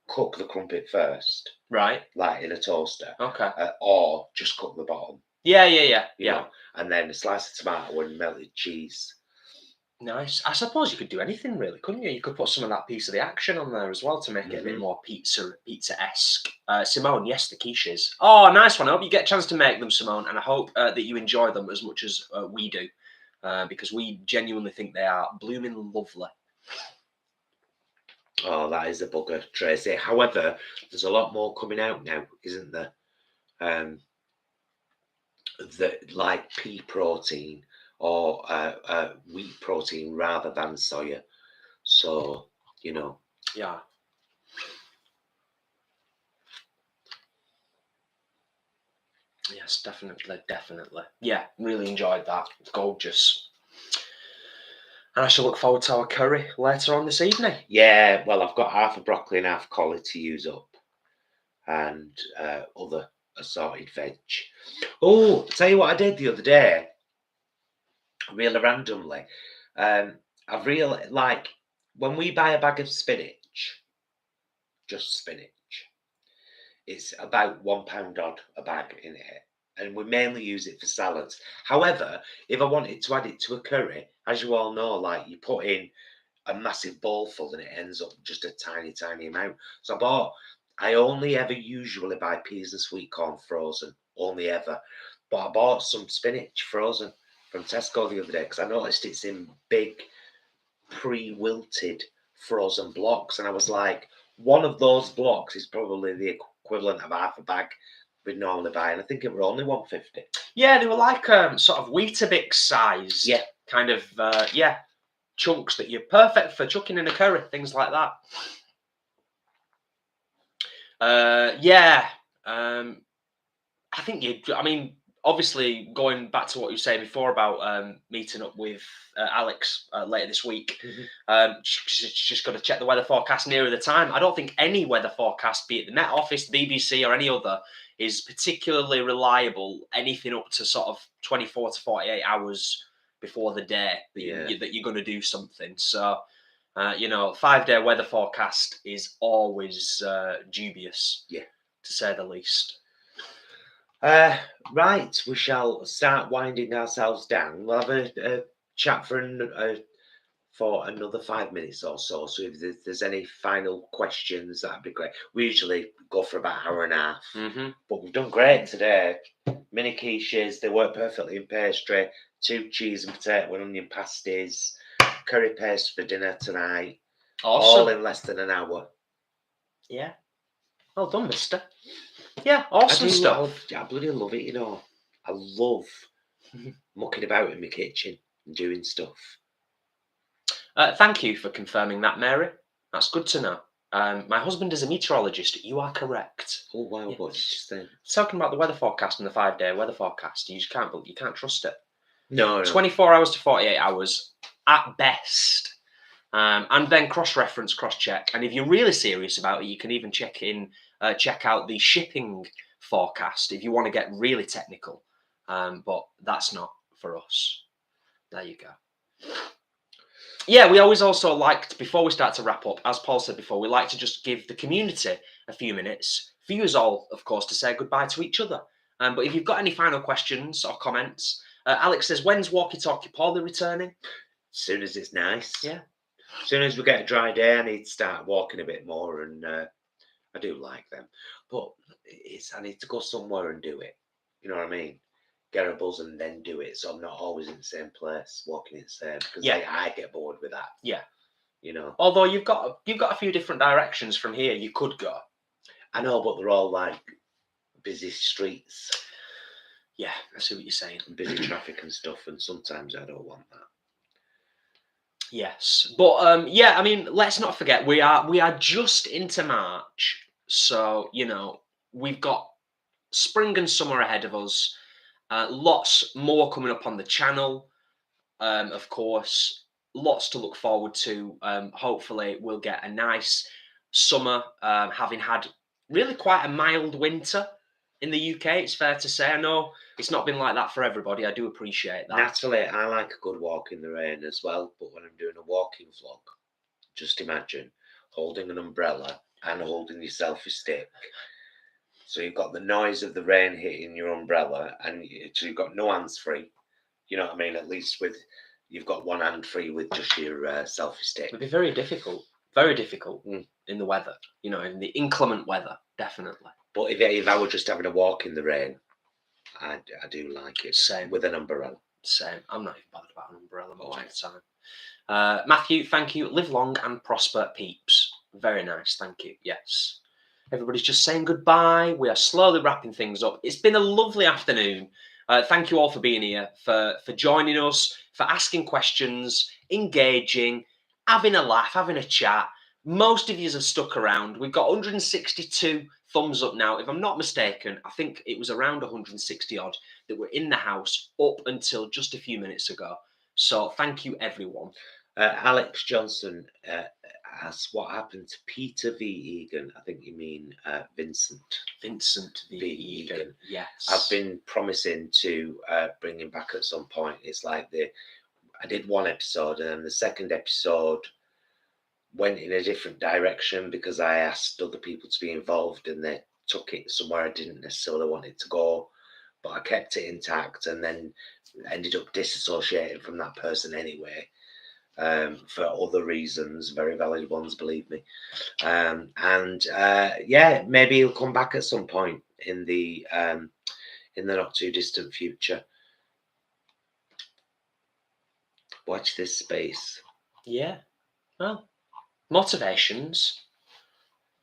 cook the crumpet first. Right. Like in a toaster. Okay. Or just cook the bottom. Yeah. You know, and then a slice of tomato and melted cheese. Nice. I suppose you could do anything, really, couldn't you? You could put some of that piece of the action on there as well to make it a bit more pizza-esque. Simone, yes, the quiches. Oh, nice one. I hope you get a chance to make them, Simone, and I hope that you enjoy them as much as we do, because we genuinely think they are blooming lovely. Oh, that is a bugger, Tracy. However, there's a lot more coming out now, isn't there? Like pea protein or wheat protein rather than soya. So, you know. Yeah. Yes, definitely. Yeah, really enjoyed that. It's gorgeous. And I shall look forward to our curry later on this evening. Yeah, well, I've got half a broccoli and half collie to use up. And other assorted veg. Oh, tell you what I did the other day. Really randomly. I've realized, like, when we buy a bag of spinach, just spinach, it's about £1 odd a bag in it. and we mainly use it for salads. However, if I wanted to add it to a curry, as you all know, like you put in a massive bowl full and it ends up just a tiny, tiny amount. So I only ever usually buy peas and sweet corn frozen, only ever. But I bought some spinach frozen from Tesco the other day because I noticed it's in big, pre-wilted frozen blocks, and I was like, one of those blocks is probably the equivalent of half a bag we'd normally buy, and I think it were only 150. Yeah, they were like sort of Weetabix size, kind of chunks that you're perfect for chucking in a curry, things like that. I think obviously going back to what you were saying before about meeting up with Alex later this week, she's just got to check the weather forecast nearer the time. I don't think any weather forecast, be it the Met Office, the BBC or any other, is particularly reliable anything up to sort of 24 to 48 hours before the day that you're going to do something. So, 5-day weather forecast is always dubious, to say the least. Right, we shall start winding ourselves down. We'll have a chat for another 5 minutes or so. So if there's any final questions, that'd be great. We usually go for about an hour and a half, but we've done great today. Mini quiches, they work perfectly in pastry. 2 cheese and potato and onion pasties, curry paste for dinner tonight. Awesome. All in less than an hour. Yeah. Well done, mister. Yeah, awesome stuff. I bloody love it, I love mucking about in my kitchen and doing stuff. Thank you for confirming that, Mary. That's good to know. My husband is a meteorologist. You are correct. Oh wow, what did you say? Talking about the weather forecast and the 5-day weather forecast, you can't trust it. No. 24 hours to 48 hours at best. And then cross-reference, cross-check. And if you're really serious about it, you can even check out the shipping forecast if you want to get really technical. But that's not for us. There you go. Yeah, we always also liked, before we start to wrap up, as Paul said before, we like to just give the community a few minutes, for you as all, of course, to say goodbye to each other. But if you've got any final questions or comments, Alex says, when's Walkie Talkie Paulie returning? As soon as it's nice. Yeah. As soon as we get a dry day, I need to start walking a bit more, and I do like them. But I need to go somewhere and do it. You know what I mean? Get a buzz and then do it, so I'm not always in the same place, walking in the same. Because I get bored with that. Yeah. Although you've got a few different directions from here you could go. I know, but they're all like busy streets. Yeah, I see what you're saying. Busy traffic and stuff, and sometimes I don't want that. Yes, but let's not forget we are just into March, so we've got spring and summer ahead of us. Lots more coming up on the channel. Of course, lots to look forward to. Hopefully, we'll get a nice summer, having had really quite a mild winter in the UK. It's fair to say. I know it's not been like that for everybody. I do appreciate that. Naturally, I like a good walk in the rain as well. But when I'm doing a walking vlog, just imagine holding an umbrella and holding your selfie stick. So you've got the noise of the rain hitting your umbrella, and so you've got no hands free. You know what I mean? At least you've got one hand free with just your selfie stick. It'd be very difficult in the weather. In the inclement weather, definitely. But if I were just having a walk in the rain, I do like it. Same. With an umbrella. Same. I'm not even bothered about an umbrella most of the time. Matthew, thank you. Live long and prosper, peeps. Very nice. Thank you. Yes. Everybody's just saying goodbye. We are slowly wrapping things up. It's been a lovely afternoon. Thank you all for being here, for joining us, for asking questions, engaging, having a laugh, having a chat. Most of you have stuck around. We've got 162 thumbs up now. If I'm not mistaken, I think it was around 160 odd that were in the house up until just a few minutes ago. So thank you, everyone. Alex Johnson asks what happened to Peter V. Egan. I think you mean Vincent. Vincent V. Egan. Yes. I've been promising to bring him back at some point. It's like I did one episode, and then the second episode went in a different direction because I asked other people to be involved, and they took it somewhere I didn't necessarily want it to go. but I kept it intact, and then ended up disassociating from that person anyway, for other reasons, very valid ones, believe me. Yeah, maybe he'll come back at some point in the not too distant future. Watch this space. Yeah. Well, motivations.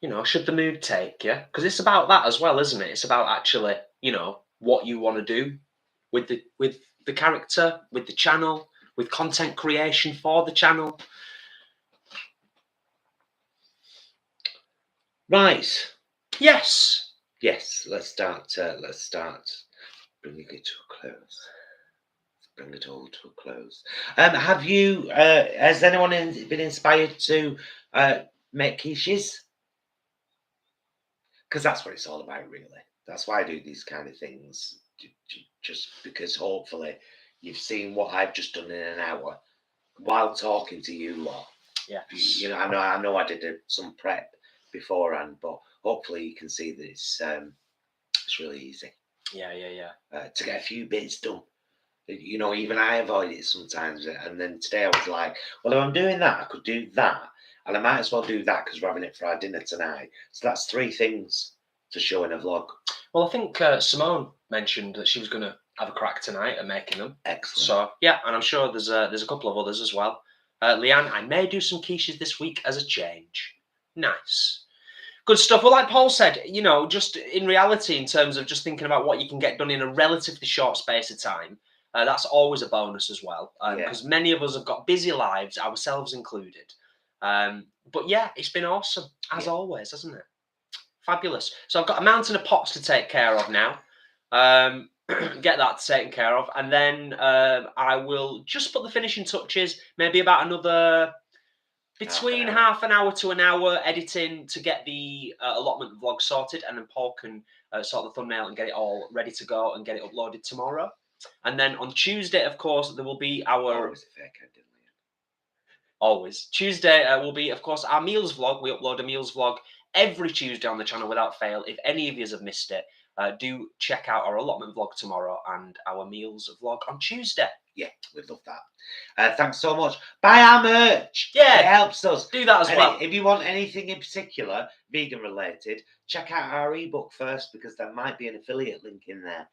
You know, should the mood take you? Because it's about that as well, isn't it? It's about actually, you know, what you want to do with the character, with the channel, with content creation for the channel. Right. Yes. Yes. Let's start bringing it to a close. Bring it all to a close. Have you? Has anyone been inspired to make quiches? Because that's what it's all about, really. That's why I do these kind of things. Just because hopefully you've seen what I've just done in an hour while talking to you lot. Yeah. You know, I know I did some prep beforehand, but hopefully you can see that it's really easy. Yeah. To get a few bits done. You know, even I avoid it sometimes. And then today I was like, well, if I'm doing that, I could do that. And I might as well do that because we're having it for our dinner tonight. So that's 3 things to show in a vlog. Well, I think Simone mentioned that she was going to have a crack tonight at making them. Excellent. So, yeah, and I'm sure there's a couple of others as well. Leanne, I may do some quiches this week as a change. Nice. Good stuff. Well, like Paul said, you know, just in reality, in terms of just thinking about what you can get done in a relatively short space of time, that's always a bonus as well. Because many of us have got busy lives, ourselves included. But yeah, it's been awesome, as always, hasn't it? Fabulous. So I've got a mountain of pots to take care of now. Get that taken care of. And then I will just put the finishing touches, maybe about another... between half an hour to an hour editing to get the allotment vlog sorted, and then Paul can sort the thumbnail and get it all ready to go and get it uploaded tomorrow. And then on Tuesday, of course, there will be our... Always. Tuesday will be, of course, our meals vlog. We upload a meals vlog every Tuesday on the channel without fail. If any of you have missed it, do check out our allotment vlog tomorrow and our meals vlog on Tuesday. Yeah, we'd love that. Thanks so much. Buy our merch. Yeah, it helps us. Do that as well. If you want anything in particular, vegan related, check out our ebook first, because there might be an affiliate link in there.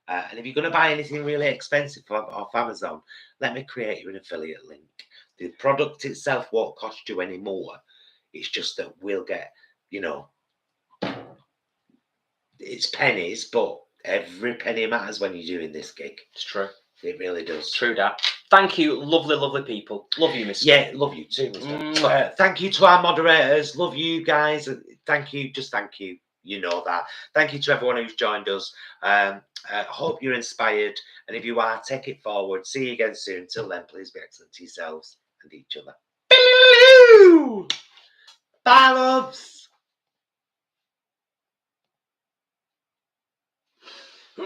And if you're going to buy anything really expensive off Amazon, let me create you an affiliate link. The product itself won't cost you any more. It's just that we'll get, you know, it's pennies, but every penny matters when you're doing this gig. It's true. It really does. True that. Thank you, lovely, lovely people. Love you, Mr. Yeah, love you too, Mr. Thank you to our moderators. Love you guys. Thank you. Just thank you. You know that. Thank you to everyone who's joined us. Hope you're inspired. And if you are, take it forward. See you again soon. Till then, please be excellent to yourselves and each other. Bye, loves.